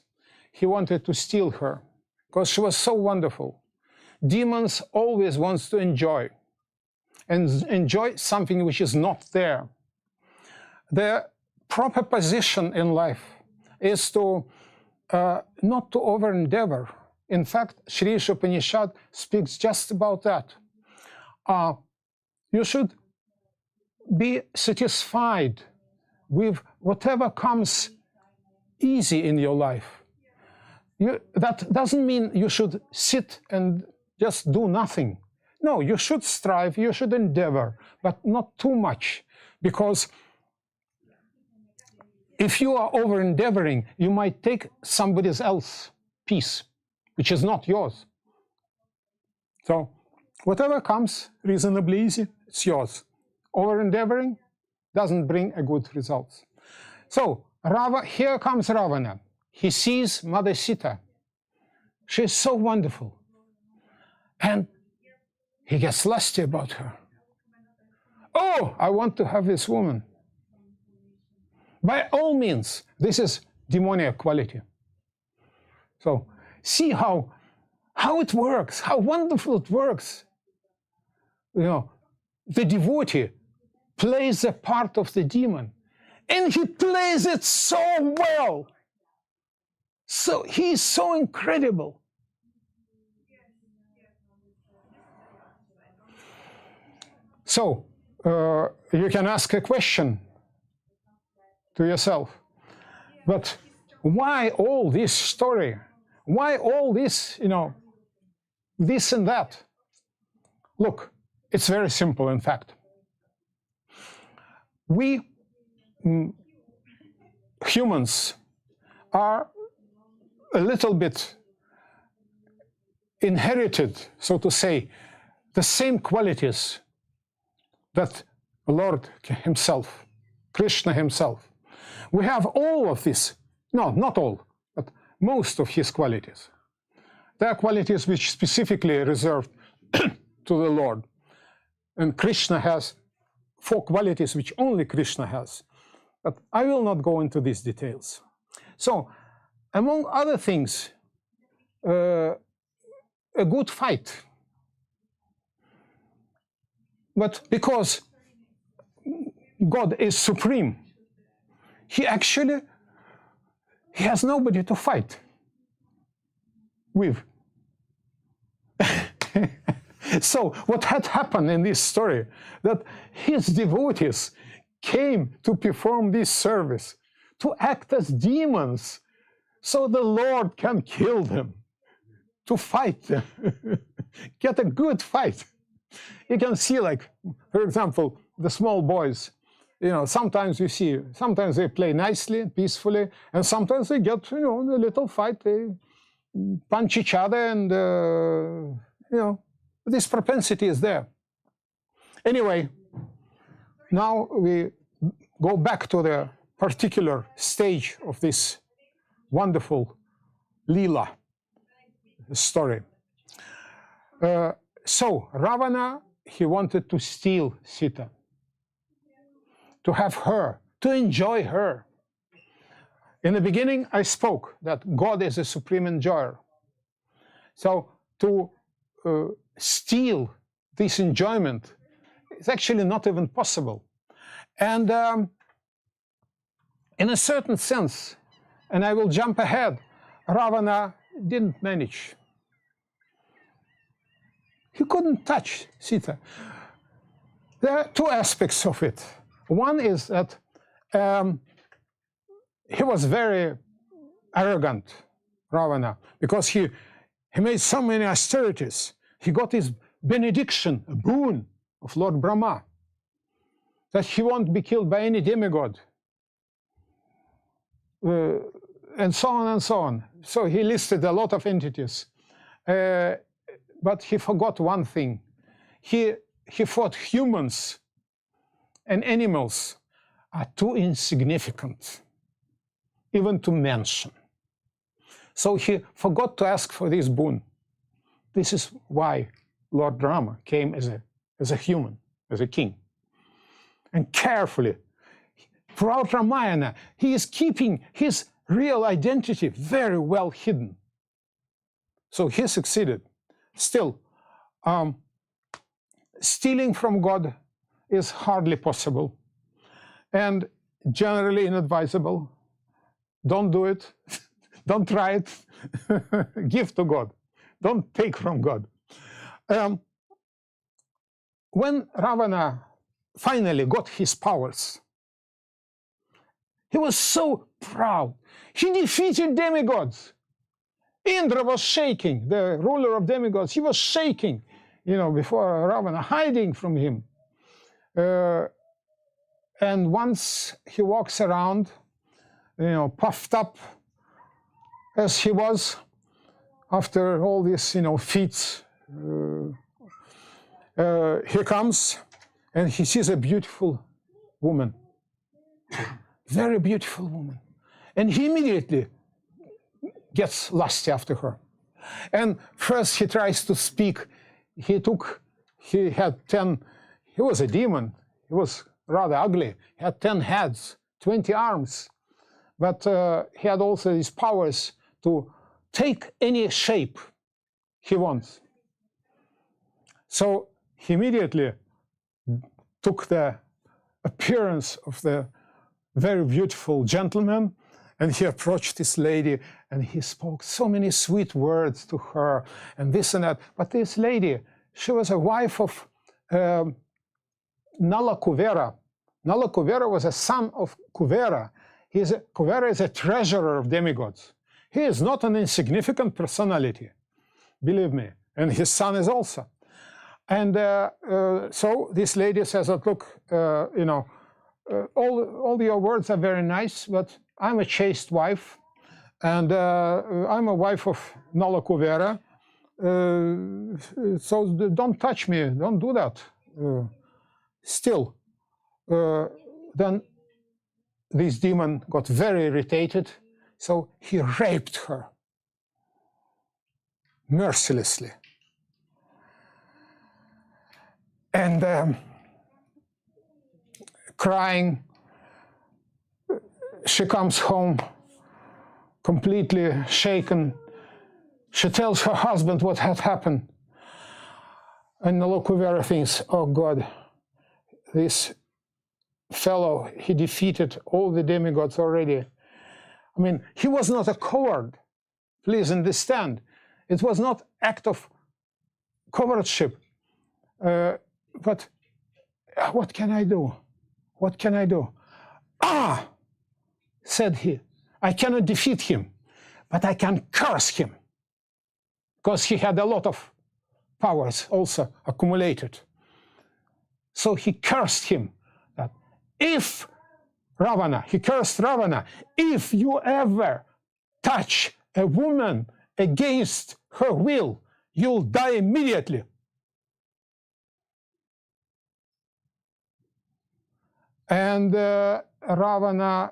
he wanted to steal her because she was so wonderful. Demons always want to enjoy something which is not there. The proper position in life is to not to over-endeavor. In fact, Sri Upanishad speaks just about that. You should be satisfied with whatever comes easy in your life. That doesn't mean you should sit and just do nothing. No, you should strive, you should endeavor, but not too much, because if you are over-endeavoring, you might take somebody else's peace, which is not yours. So, whatever comes reasonably easy, it's yours. Over-endeavoring doesn't bring a good result. So, here comes Ravana. He sees Mother Sita. She is so wonderful. And he gets lusty about her. Oh, I want to have this woman. By all means, this is demoniac quality. So, see how it works, how wonderful it works. You know, the devotee plays the part of the demon, and he plays it so well. So he's so incredible. So you can ask a question to yourself, but why all this story? Why all this, this and that? Look, it's very simple, in fact. We humans are a little bit inherited, so to say, the same qualities that the Lord himself, Krishna himself. We have all of this, no, not all, but most of his qualities. There are qualities which specifically reserved to the Lord. And Krishna has 4 qualities which only Krishna has. But I will not go into these details. So, among other things, a good fight. But because God is supreme, he has nobody to fight with. So what had happened in this story, that his devotees came to perform this service, to act as demons, so the Lord can kill them, to fight them, get a good fight. You can see, like, for example, the small boys, you know, sometimes you see, sometimes they play nicely, peacefully, and sometimes they get, you know, a little fight, they punch each other, and, you know, this propensity is there. Anyway, now we go back to the particular stage of this wonderful Leela story. So Ravana, he wanted to steal Sita, to have her, to enjoy her. In the beginning, I spoke that God is a supreme enjoyer. So to steal this enjoyment is actually not even possible. And in a certain sense, and I will jump ahead, Ravana didn't manage. He couldn't touch Sita. There are two aspects of it. One is that he was very arrogant, Ravana, because he made so many austerities. He got his benediction, a boon of Lord Brahma, that he won't be killed by any demigod, and so on and so on. So he listed a lot of entities. But he forgot one thing. He thought humans and animals are too insignificant, even to mention. So he forgot to ask for this boon. This is why Lord Rama came as a human, as a king. And carefully, throughout Ramayana, he is keeping his real identity very well hidden. So he succeeded. Still, stealing from God is hardly possible and generally inadvisable. Don't do it. Don't try it. Give to God. Don't take from God. When Ravana finally got his powers, he was so proud. He defeated demigods. Indra was shaking, the ruler of demigods. He was shaking, you know, before Ravana, hiding from him. And once he walks around, you know, puffed up as he was after all these, you know, feats, he comes and he sees a beautiful woman, very beautiful woman, and he immediately gets lusty after her. And first he tries to speak. He had 10, he was a demon. He was rather ugly. He had 10 heads, 20 arms. But he had also these powers to take any shape he wants. So he immediately took the appearance of the very beautiful gentleman, and he approached this lady, and he spoke so many sweet words to her, and this and that. But this lady, she was a wife of Nala Kuvera. Nala Kuvera was a son of Kuvera. Kuvera is a treasurer of demigods. He is not an insignificant personality, believe me, and his son is also. And so this lady says, look, you know, all your words are very nice, but I'm a chaste wife, and I'm a wife of Nala Kuvera, so don't touch me, don't do that. Still, then this demon got very irritated, so he raped her mercilessly. And crying, she comes home completely shaken. She tells her husband what had happened. And Nala Kuvera thinks, oh God, this fellow, he defeated all the demigods already. I mean, he was not a coward. Please understand. It was not act of courtship. But what can I do? What can I do? Ah, said he, I cannot defeat him, but I can curse him. Because he had a lot of powers also accumulated. So he cursed him that if Ravana, he cursed Ravana, if you ever touch a woman against her will, you'll die immediately. And Ravana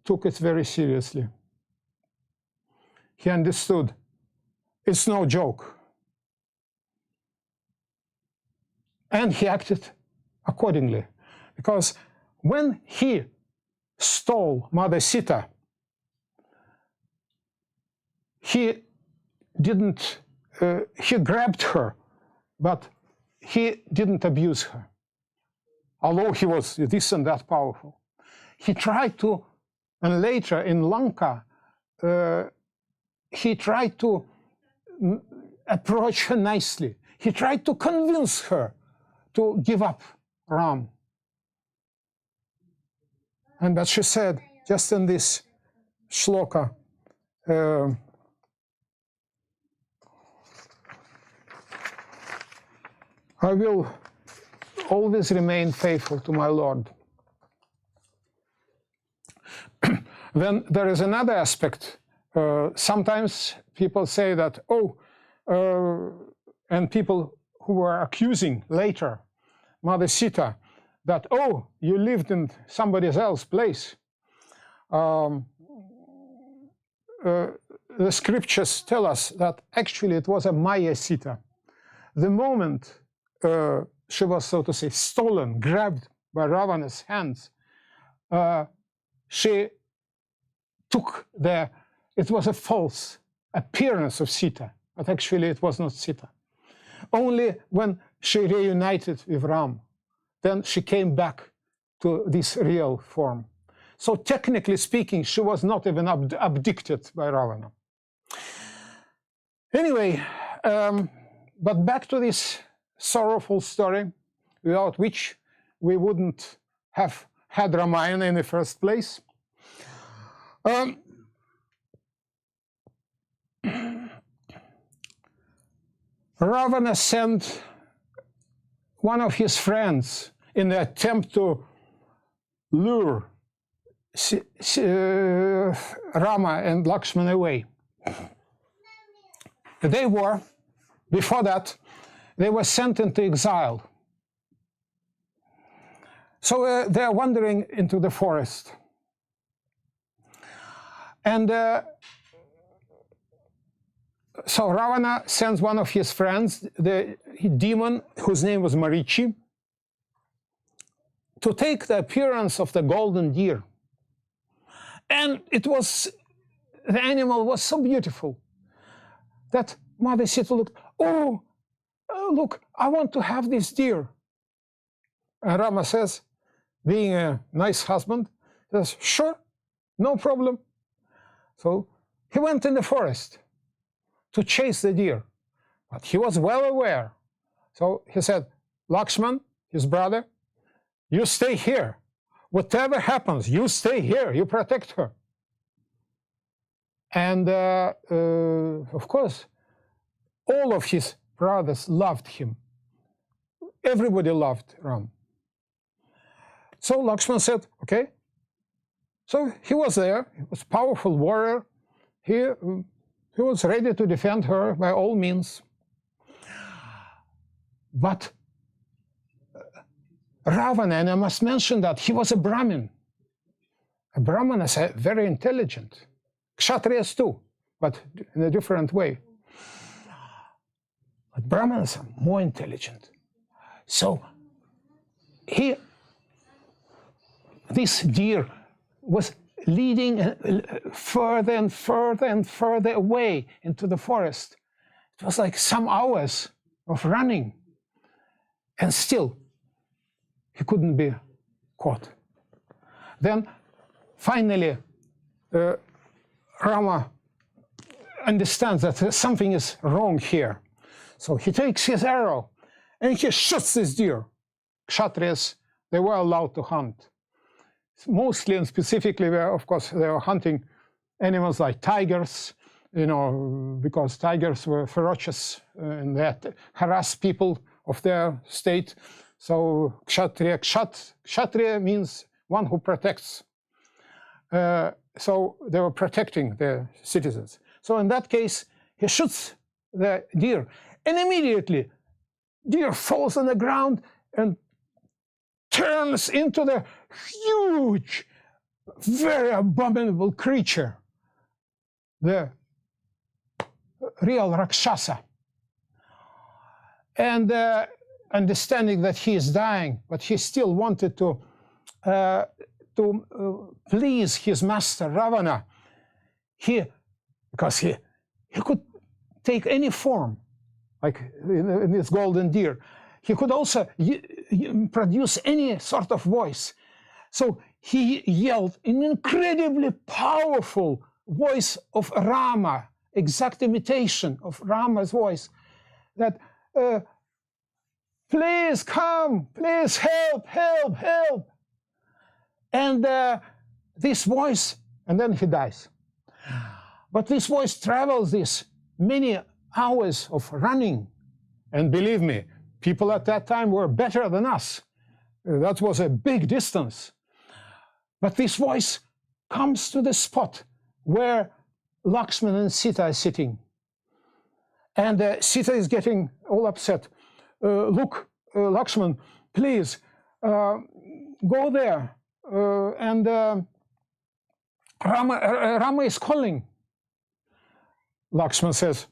took it very seriously. He understood it's no joke. And he acted accordingly. Because when he stole Mother Sita, he didn't, he grabbed her, but he didn't abuse her. Although he was this and that powerful. He tried to, and later in Lanka, he tried to approach her nicely. He tried to convince her to give up Ram. And but she said, just in this shloka, I will always remain faithful to my Lord. Then there is another aspect. Sometimes people say that, and people who were accusing later Mother Sita, that, you lived in somebody else's place. The scriptures tell us that actually it was a Maya Sita. The moment she was, so to say, stolen, grabbed by Ravana's hands, she took it was a false appearance of Sita, but actually it was not Sita. Only when she reunited with Ram, then she came back to this real form. So technically speaking, she was not even abducted by Ravana. Anyway, but back to this sorrowful story, without which we wouldn't have had Ramayana in the first place. Ravana sent one of his friends in the attempt to lure Rama and Lakshmana away. Before that, they were sent into exile. So they're wandering into the forest. And so Ravana sends one of his friends, the demon whose name was Marichi, to take the appearance of the golden deer. And the animal was so beautiful that Mother Sita looked, look, I want to have this deer. And Rama says, being a nice husband, says, sure, no problem. So he went in the forest to chase the deer, but he was well aware. So he said, Lakshman, his brother, you stay here. Whatever happens, you stay here, you protect her. And of course, all of his brothers loved him. Everybody loved Ram. So Lakshman said, okay. So he was there, he was a powerful warrior. He was ready to defend her by all means. But Ravana, and I must mention that he was a Brahmin. A Brahmin is very intelligent. Kshatriyas too, but in a different way. But Brahmins are more intelligent. So this deer was leading further and further and further away into the forest. It was like some hours of running. And still, he couldn't be caught. Then, finally, Rama understands that something is wrong here. So he takes his arrow and he shoots this deer. Kshatriyas, they were allowed to hunt. Mostly and specifically, of course, they were hunting animals like tigers, because tigers were ferocious and they harassed people of their state. So Kshatriya means one who protects. So they were protecting their citizens. So in that case, he shoots the deer, and immediately deer falls on the ground and turns into the huge, very abominable creature, the real Rakshasa. And understanding that he is dying, but he still wanted to please his master Ravana, because he could take any form, like in this golden deer. He could also produce any sort of voice. So he yelled an incredibly powerful voice of Rama, exact imitation of Rama's voice, that please come, please help, help, help. And this voice, and then he dies. But this voice travels these many hours of running. And believe me, people at that time were better than us. That was a big distance. But this voice comes to the spot where Lakshman and Sita are sitting. And Sita is getting all upset. Look, Lakshman, please, go there. Rama is calling. Lakshman says,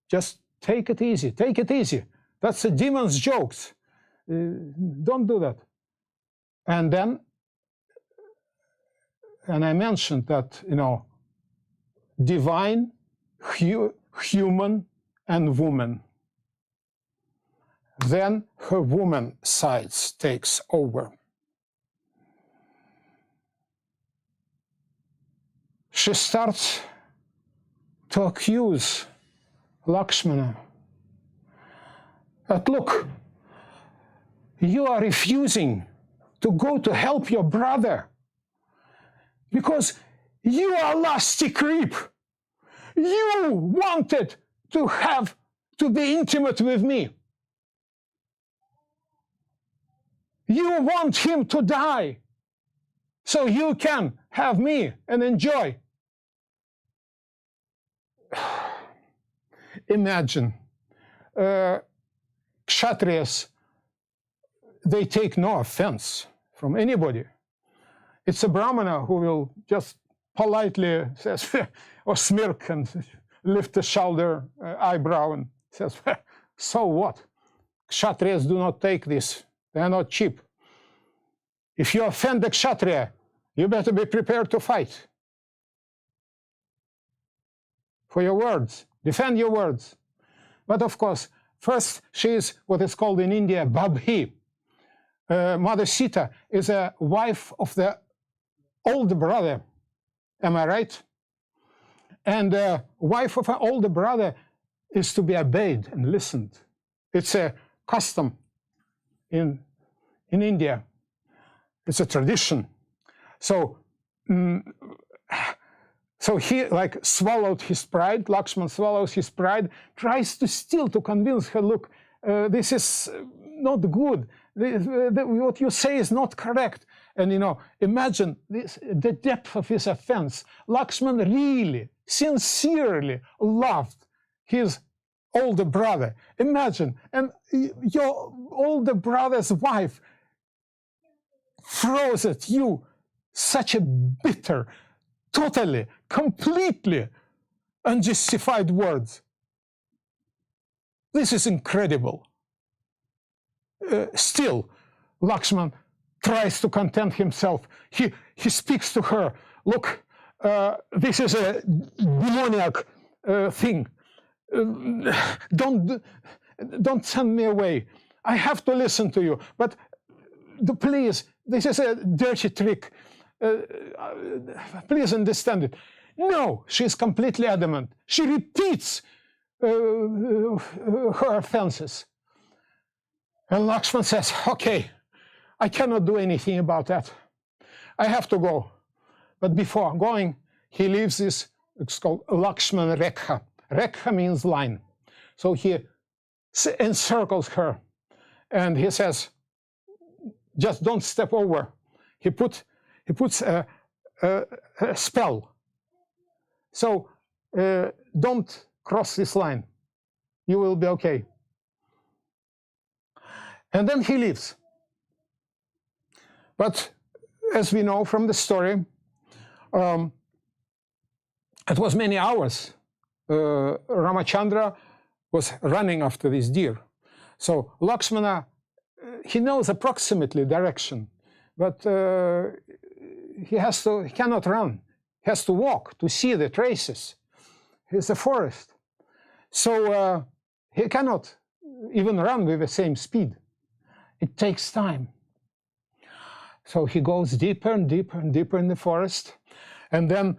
just take it easy, take it easy. That's a demon's jokes. Don't do that. And then, and I mentioned that, divine, human, and woman. Then her woman side takes over. She starts to accuse Lakshmana. But look, you are refusing to go to help your brother because you are a lusty creep. You wanted to be intimate with me. You want him to die so you can have me and enjoy. Imagine, Kshatriyas, they take no offense from anybody. It's a Brahmana who will just politely says, or smirk and lift a shoulder, eyebrow, and says, so what? Kshatriyas do not take this. They are not cheap. If you offend the Kshatriya, you better be prepared to fight for your words. Defend your words. But of course, first, she is what is called in India Babhi. Mother Sita is a wife of the older brother. Am I right? And wife of an older brother is to be obeyed and listened. It's a custom in India. It's a tradition. So, so he like swallowed his pride. Lakshman swallows his pride, tries to convince her, look, this is not good. What you say is not correct. And imagine this, the depth of his offense. Lakshman really, sincerely loved his older brother. Imagine, and your older brother's wife throws at you such a bitter, totally, completely unjustified words. This is incredible. Still, Lakshman tries to content himself. He speaks to her. Look, this is a demoniac thing. Don't send me away. I have to listen to you. But please, this is a dirty trick. Please understand it. No, she's completely adamant. She repeats her fences. And Lakshman says, okay, I cannot do anything about that. I have to go. But before going, he leaves this, it's called Lakshman Rekha. Rekha means line. So he encircles her and he says, just don't step over. He puts a spell. So don't cross this line. You will be okay. And then he leaves. But as we know from the story, it was many hours. Ramachandra was running after this deer. So Lakshmana, he knows approximately direction, but he cannot run. He has to walk to see the traces. It's a forest. So he cannot even run with the same speed. It takes time. So he goes deeper and deeper and deeper in the forest. And then,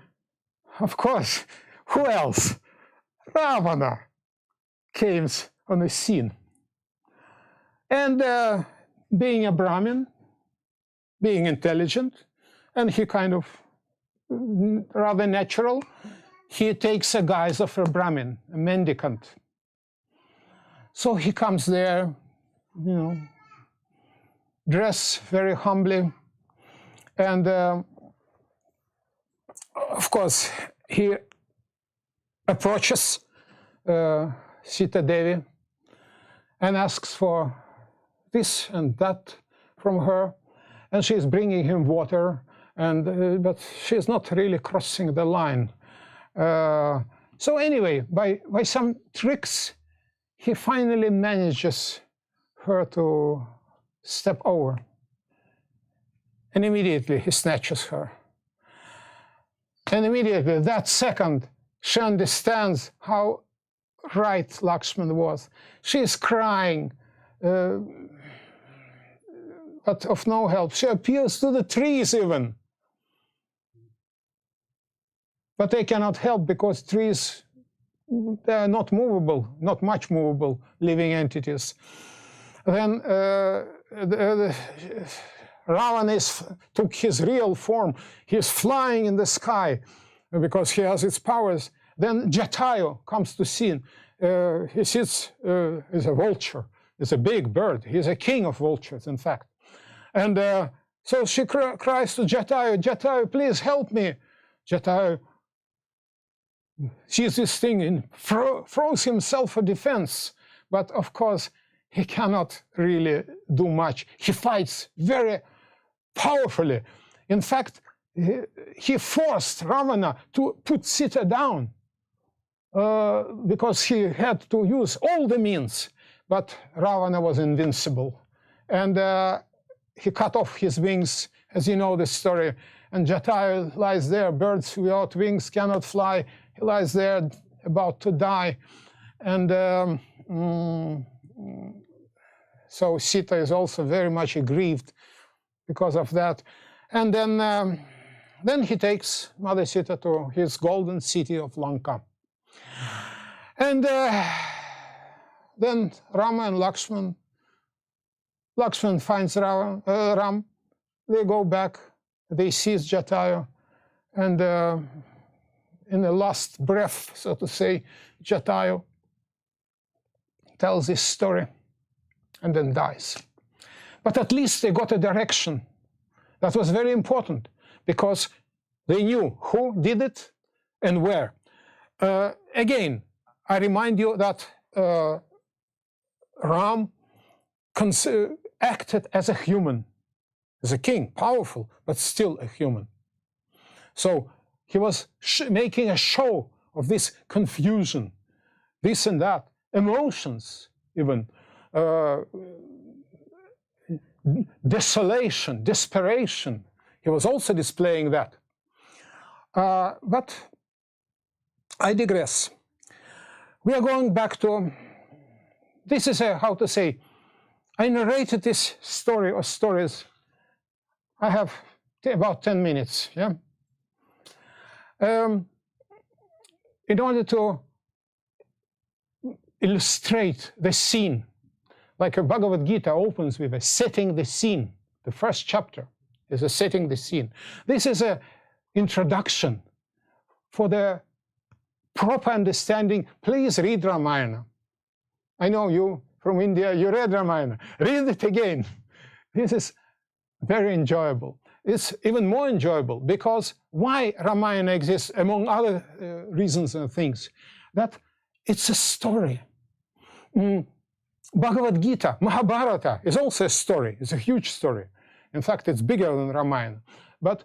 of course, who else? Ravana came on the scene. And being a Brahmin, being intelligent, and he kind of rather natural, he takes a guise of a Brahmin, a mendicant. So he comes there, you know, dressed very humbly, and of course he approaches Sita Devi and asks for this and that from her, and she is bringing him water, and but she is not really crossing the line. So anyway, by some tricks, he finally manages her to step over, and immediately he snatches her. And immediately, that second, she understands how right Lakshman was. She is crying, but of no help. She appeals to the trees even. But they cannot help because trees, they are not movable, not much movable living entities. Then Ravana took his real form. He is flying in the sky because he has its powers. Then Jatayu comes to scene. He sits, is a vulture. He's a big bird. He's a king of vultures, in fact. And so she cries to Jatayu, Jatayu, please help me. Jatayu sees this thing and throws himself for defense. But of course, he cannot really do much. He fights very powerfully. In fact, he forced Ravana to put Sita down because he had to use all the means. But Ravana was invincible. And he cut off his wings, as you know the story. And Jatayu lies there. Birds without wings cannot fly. He lies there about to die. And so Sita is also very much aggrieved because of that. And then he takes Mother Sita to his golden city of Lanka. And then Rama and Lakshman finds Ram. They go back. They seize Jatayu. And in the last breath, so to say, Jatayu tells this story and then dies. But at least they got a direction. That was very important because they knew who did it and where. Again, I remind you that Ram acted as a human, as a king, powerful, but still a human. So he was making a show of this confusion, this and that, emotions even, desolation, desperation. He was also displaying that. But I digress. We are going back to, this is how to say, I narrated this story or stories. I have about 10 minutes, yeah? In order to illustrate the scene. Like a Bhagavad Gita opens with a setting the scene. The first chapter is a setting the scene. This is an introduction for the proper understanding. Please read Ramayana. I know you from India, you read Ramayana. Read it again. This is very enjoyable. It's even more enjoyable because why Ramayana exists, among other reasons and things, that it's a story. Bhagavad Gita, Mahabharata is also a story. It's a huge story. In fact, it's bigger than Ramayana. But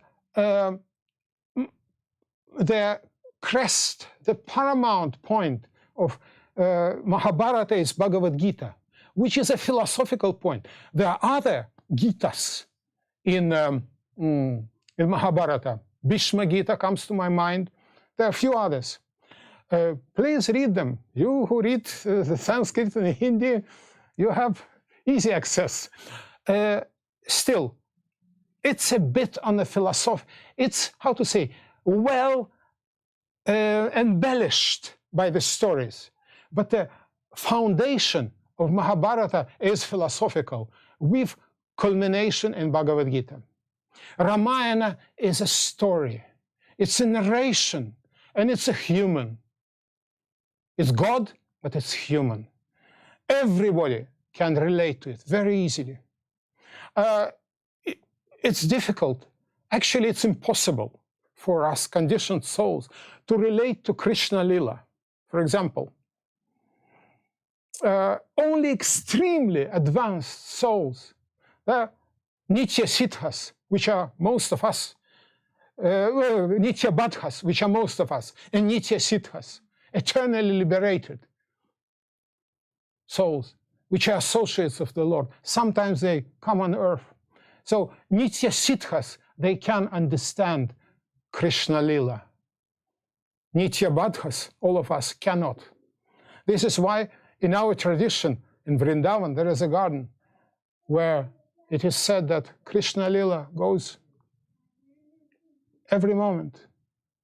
the crest, the paramount point of Mahabharata is Bhagavad Gita, which is a philosophical point. There are other Gitas in Mahabharata. Bhishma Gita comes to my mind. There are a few others. Please read them. You who read the Sanskrit and Hindi, you have easy access. Still, it's a bit on the philosophy. It's, how to say, well embellished by the stories. But the foundation of Mahabharata is philosophical, with culmination in Bhagavad Gita. Ramayana is a story. It's a narration, and it's a human. It's God, but it's human. Everybody can relate to it very easily. It's difficult. Actually, it's impossible for us conditioned souls to relate to Krishna Lila. For example, only extremely advanced souls, the Nitya Siddhas, which are most of us, Nitya Badhas, which are most of us, and Nitya Siddhas, eternally liberated souls, which are associates of the Lord. Sometimes they come on earth. So Nitya Siddhas, they can understand Krishna Lila. Nitya Badhas, all of us cannot. This is why in our tradition, in Vrindavan, there is a garden where it is said that Krishna Lila goes every moment,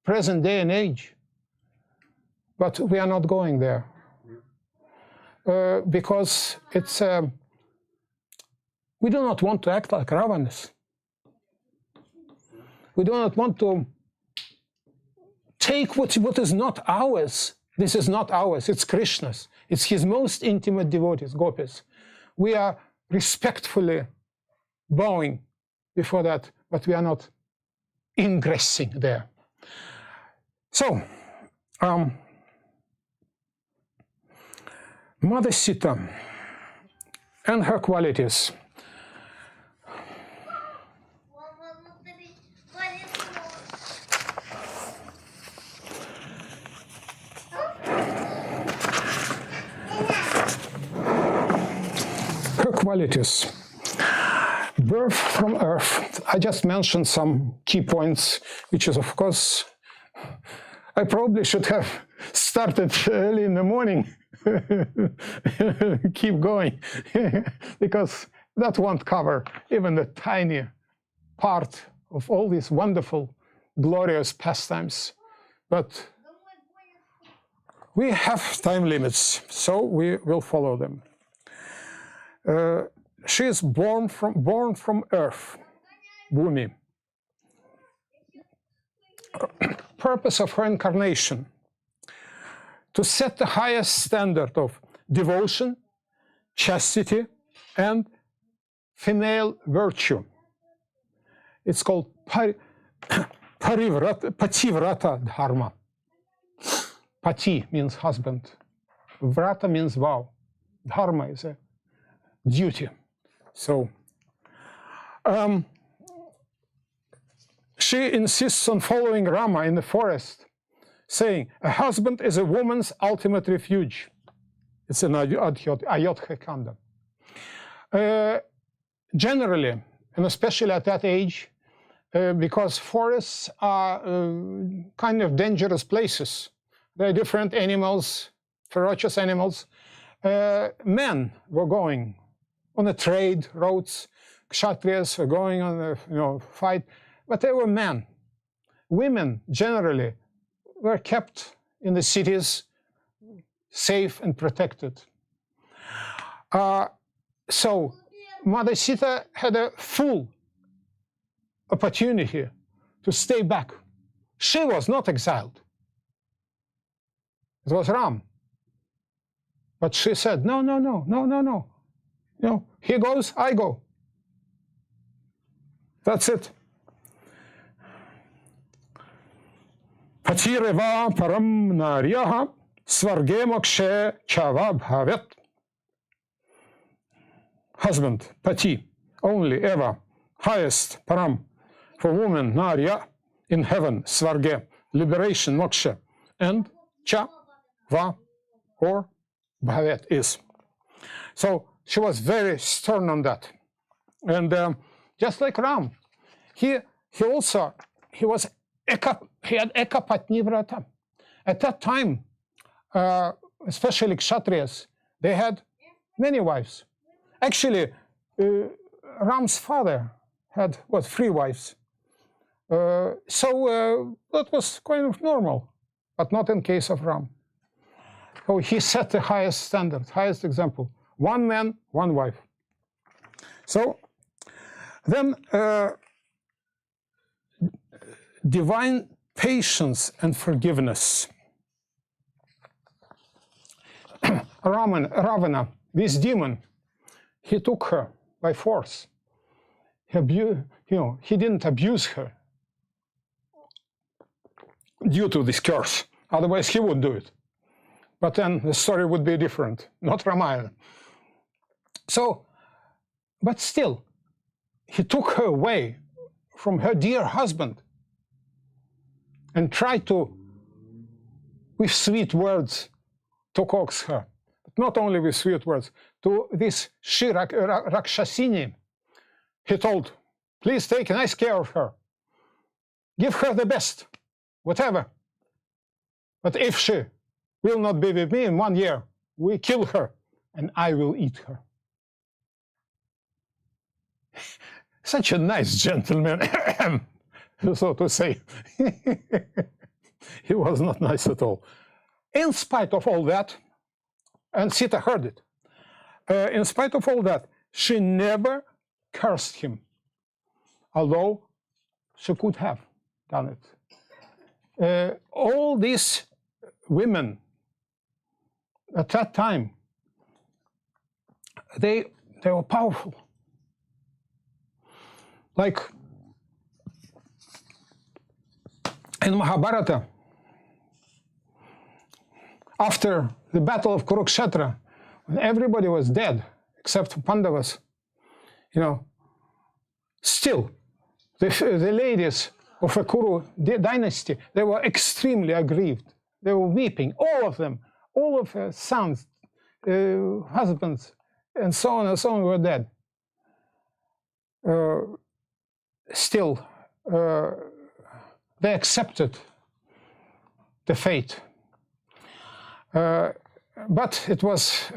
present day and age. But we are not going there because it's, we do not want to act like Ravanas. We do not want to take what is not ours. This is not ours, it's Krishna's. It's his most intimate devotees, gopis. We are respectfully bowing before that, but we are not ingressing there. So, Mother Sita and her qualities. Her qualities. Birth from earth. I just mentioned some key points, which is, of course, I probably should have started early in the morning. Keep going, because that won't cover even the tiny part of all these wonderful, glorious pastimes. But we have time limits, so we will follow them. She is born from earth, Bhumi. Purpose of her incarnation: to set the highest standard of devotion, chastity, and female virtue. It's called Pativrata Dharma. Pati means husband. Vrata means vow. Dharma is a duty. So, she insists on following Rama in the forest, saying, a husband is a woman's ultimate refuge. It's an Ayodhya Kanda. Generally, and especially at that age, because forests are kind of dangerous places. There are different animals, ferocious animals. Men were going on the trade routes. Kshatriyas were going on the fight, but they were men. Women generally were kept in the cities, safe and protected. So Mother Sita had a full opportunity to stay back. She was not exiled. It was Ram. But she said, no, no, no, no, no, no. No, he goes, I go. That's it. Patireva param naryaha svarge mokshe chava bhavet. Husband, pati, only, ever, highest, param, for woman, narya, in heaven, svarge, liberation, moksha, and cha, va, or bhavet is. So she was very stern on that. And just like Ram, he had ekapatni vrata. At that time, especially Kshatriyas, they had many wives. Actually, Ram's father had, 3 wives. So that was kind of normal, but not in case of Ram. So he set the highest standard, highest example. 1 man, 1 wife. So then divine patience and forgiveness. Ravana, this demon, he took her by force. He didn't abuse her due to this curse. Otherwise, he would do it. But then the story would be different, not Ramayana. So, but still, he took her away from her dear husband and tried to, with sweet words, to coax her. But not only with sweet words, to this Rakshasini, he told, please take nice care of her. Give her the best, whatever. But if she will not be with me in 1 year, we kill her, and I will eat her. Such a nice gentleman, so to say. He was not nice at all. In spite of all that, and Sita heard it, in spite of all that, she never cursed him, although she could have done it. All these women at that time, they were powerful. Like in Mahabharata, after the battle of Kurukshetra, when everybody was dead except Pandavas, still the ladies of the Kuru dynasty, they were extremely aggrieved. They were weeping, all of them, all of their sons, husbands, and so on were dead. Still, they accepted the fate. But it was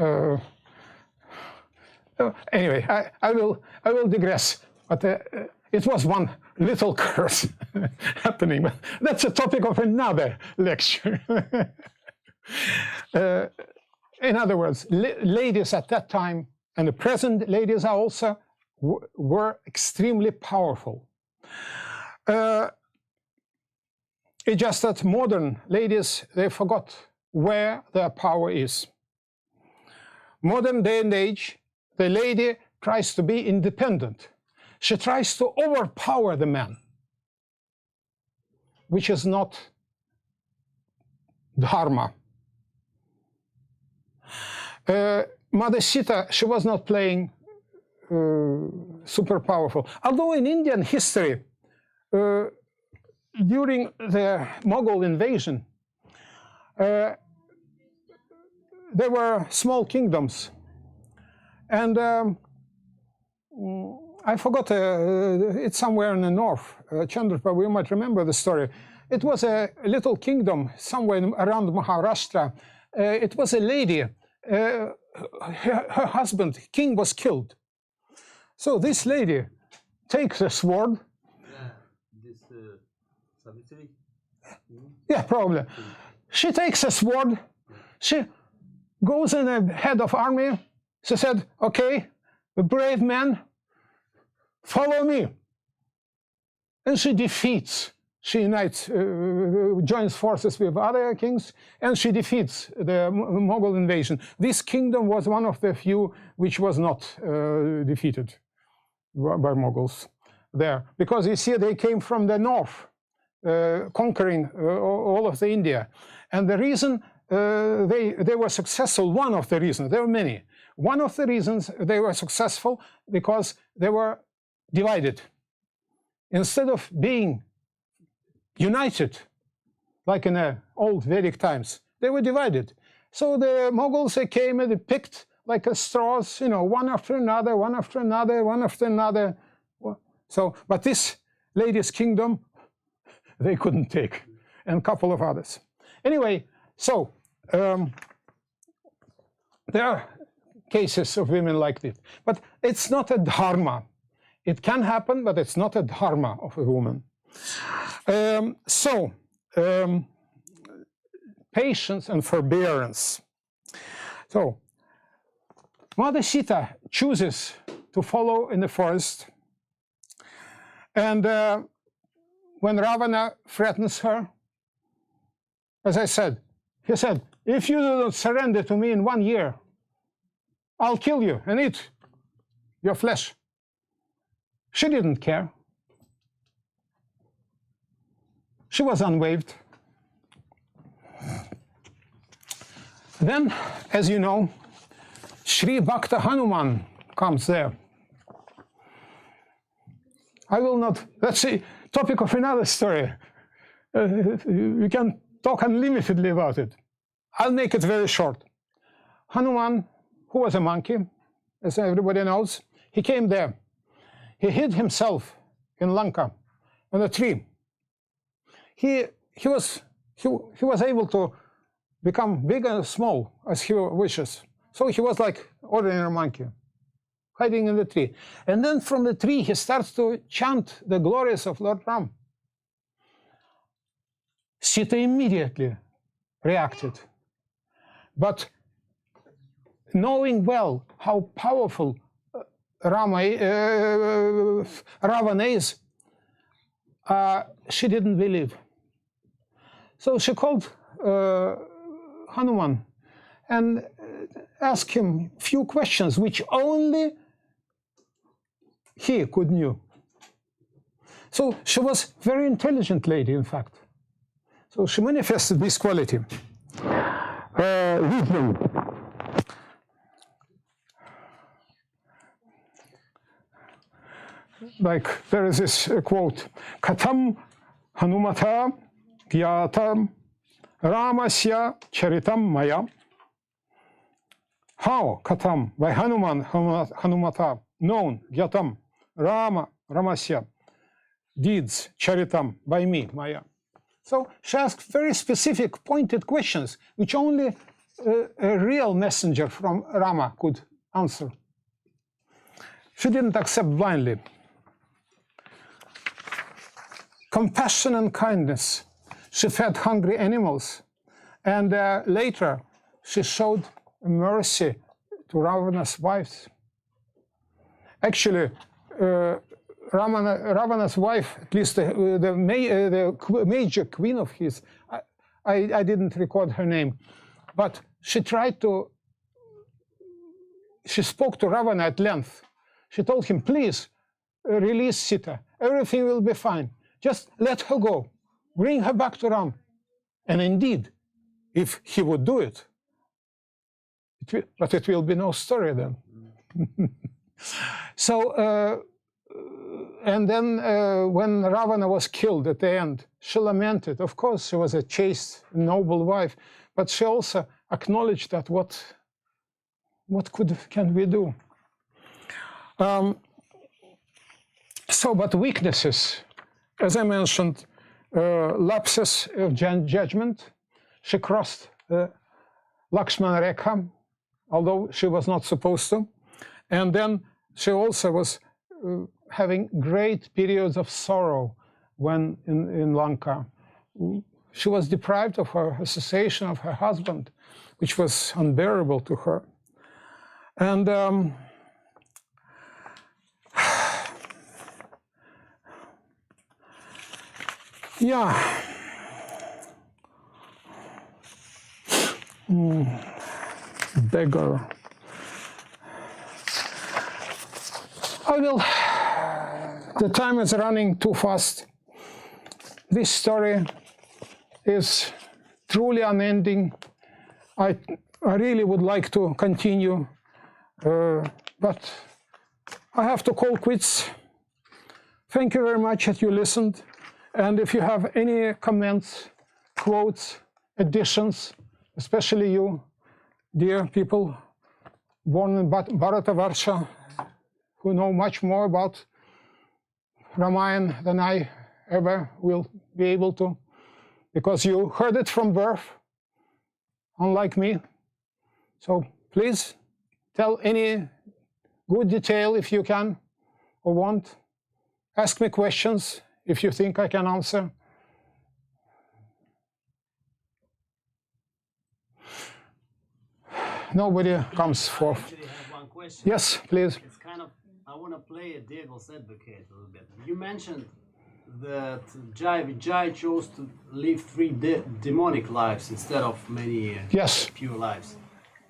anyway. I will digress. But it was one little curse happening. But that's a topic of another lecture. In other words, ladies at that time, and the present ladies are also, were extremely powerful. It's just that modern ladies, they forgot where their power is. Modern day and age, the lady tries to be independent. She tries to overpower the man, which is not dharma. Mother Sita, she was not playing super powerful. Although in Indian history, during the Mughal invasion, there were small kingdoms. And I forgot, it's somewhere in the north, Chandrapur, you might remember the story. It was a little kingdom somewhere around Maharashtra. It was a lady, her husband, king, was killed. So this lady takes a sword. Yeah, probably. She takes a sword, she goes in the head of army. She said, okay, the brave men, follow me. And she defeats, she unites, joins forces with other kings, and she defeats the Mughal invasion. This kingdom was one of the few which was not defeated by Mughals there. Because you see, they came from the north, conquering all of the India. And the reason they were successful, one of the reasons, there were many. One of the reasons they were successful because they were divided. Instead of being united, like in the old Vedic times, they were divided. So the Mughals, they came and they picked like a straws, you know, one after another, one after another, one after another. So, but this lady's kingdom, they couldn't take, and a couple of others. Anyway, so there are cases of women like this, but it's not a dharma. It can happen, but it's not a dharma of a woman. Patience and forbearance. So, Mother Sita chooses to follow in the forest, and when Ravana threatens her, as I said, he said, if you do not surrender to me in 1 year, I'll kill you and eat your flesh. She didn't care. She was unwaved. Then, as you know, Sri Bhakta Hanuman comes there. I will not, that's the topic of another story. We can talk unlimitedly about it. I'll make it very short. Hanuman, who was a monkey, as everybody knows, he came there. He hid himself in Lanka on a tree. He was able to become big and small as he wishes. So he was like ordinary monkey, hiding in the tree. And then from the tree he starts to chant the glories of Lord Ram. Sita immediately reacted. But knowing well how powerful Ravana is, she didn't believe. So she called Hanuman and asked him a few questions which only he could know. So she was a very intelligent lady, in fact. So she manifested this quality. Wisdom. Like there is this quote, Katam Hanumata Gyatam Ramasya Charitam Maya. How Katam, by Hanuman Hanumata, known, Gyatam, Ramasya, deeds, Charitam, by me, Maya. So she asked very specific, pointed questions, which only a real messenger from Rama could answer. She didn't accept blindly. Compassion and kindness. She fed hungry animals. And later, she showed mercy to Ravana's wives. Actually, Ravana's wife, at least the major queen of his, I didn't record her name, but she spoke to Ravana at length. She told him, please, release Sita. Everything will be fine. Just let her go. Bring her back to Ram. And indeed, if he would do it, but it will be no story then. So, and then when Ravana was killed at the end, she lamented. Of course, she was a chaste, noble wife, but she also acknowledged that what can we do? But weaknesses, as I mentioned, lapses of judgment. She crossed Lakshmana Rekha, although she was not supposed to. And then she also was having great periods of sorrow when in Lanka. she was deprived of her association of her husband, which was unbearable to her. And yeah. Beggar. The time is running too fast. This story is truly unending. I really would like to continue, but I have to call quits. Thank you very much that you listened. And if you have any comments, quotes, additions, especially you, dear people born in Bharatavarsha, who know much more about Ramayana than I ever will be able to, because you heard it from birth, unlike me. So please tell any good detail if you can or want. Ask me questions if you think I can answer. Nobody comes forth. I actually have one question. Yes, please. It's kind of, I want to play a devil's advocate a little bit. You mentioned that Vijay chose to live 3 demonic lives instead of many Yes. pure lives.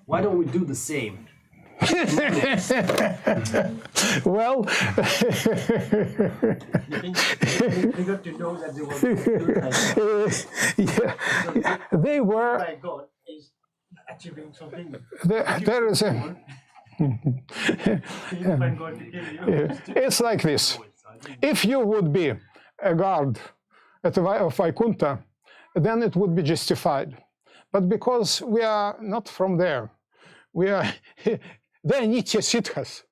Why don't we do the same? Well, You got to know that they were good yeah, they were. like God is achieving something. There is a. You find God to kill you. It's like this. If you would be a guard at Vaikuntha, then it would be justified. But because we are not from there, we are. They are Nitya Siddhas.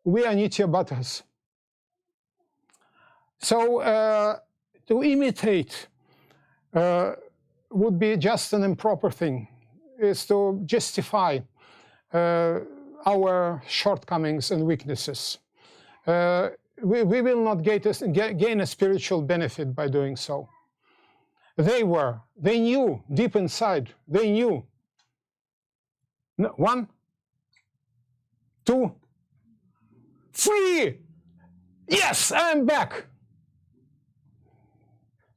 We are Nitya Bhattas. So to imitate would be just an improper thing. It's to justify our shortcomings and weaknesses. We will not gain a spiritual benefit by doing so. They knew deep inside, they knew. 1, 2, 3. Yes, I'm back.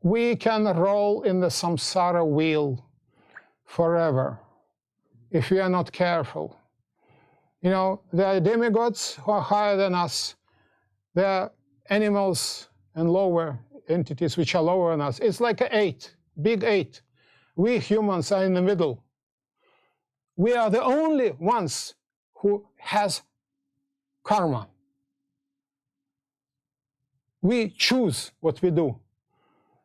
We can roll in the samsara wheel forever if we are not careful. You know, there are demigods who are higher than us. There are animals and lower entities which are lower than us. It's like an 8, big 8. We humans are in the middle. We are the only ones who has karma. We choose what we do.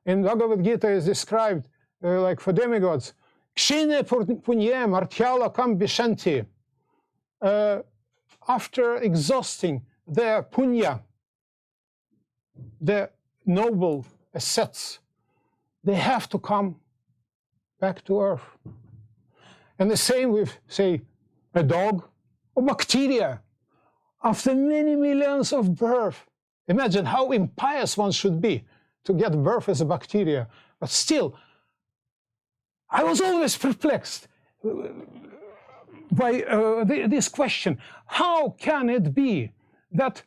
In Bhagavad Gita is described like for demigods, Kshine punyam artyala kam vishanti. After exhausting their punya, their noble assets, they have to come back to earth. And the same with, say, a dog or bacteria. After many millions of births, imagine how impious one should be to get birth as a bacteria. But still, I was always perplexed by this question. How can it be that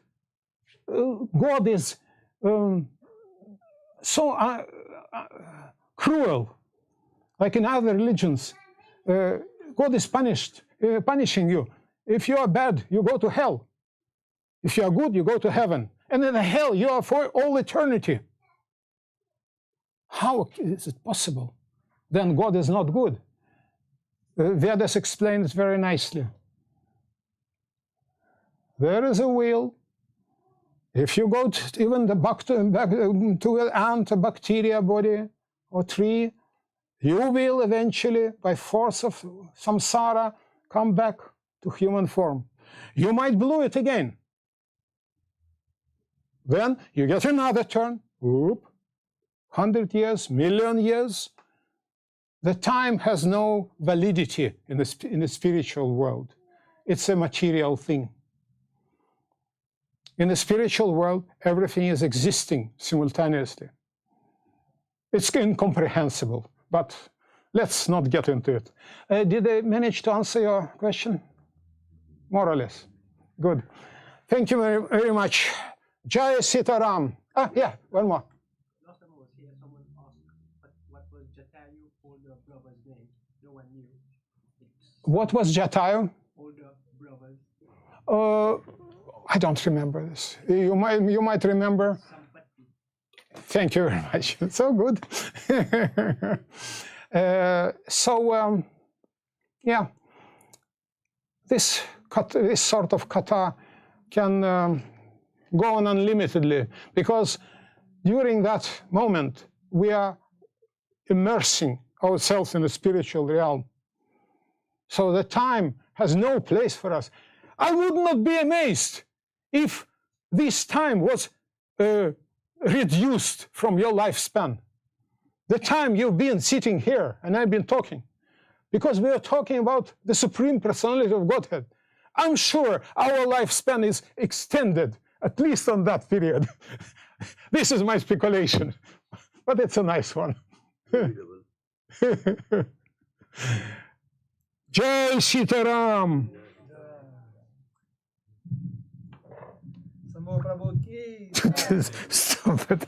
God is so cruel, like in other religions? God is punishing you. If you are bad, you go to hell. If you are good, you go to heaven. And in the hell, you are for all eternity. How is it possible? Then God is not good. Vedas explain it very nicely. There is a wheel. If you go to even back to an ant, a bacteria body, or tree, you will eventually, by force of samsara, come back to human form. You might blow it again. Then you get another turn. Whoop. 100 years, million years. The time has no validity in the spiritual world. It's a material thing. In the spiritual world, everything is existing simultaneously. It's incomprehensible, but let's not get into it. Did I manage to answer your question? More or less. Good. Thank you very, very much. Jai Sitaram. Yeah, one more. Last time I was here, someone asked what was Jatayu, older brother's name. No one knew. What was Jatayu? Older brother's. I don't remember this. You might remember. Sampati. Thank you very much. So good. Yeah, this sort of kata can go on unlimitedly, because during that moment we are immersing ourselves in the spiritual realm. So the time has no place for us. I would not be amazed if this time was reduced from your lifespan. The time you've been sitting here and I've been talking, because we are talking about the Supreme Personality of Godhead. I'm sure our lifespan is extended, at least on that period. This is my speculation, but it's a nice one. Jai Sitaram. Samo Prabhu ki. Stop it.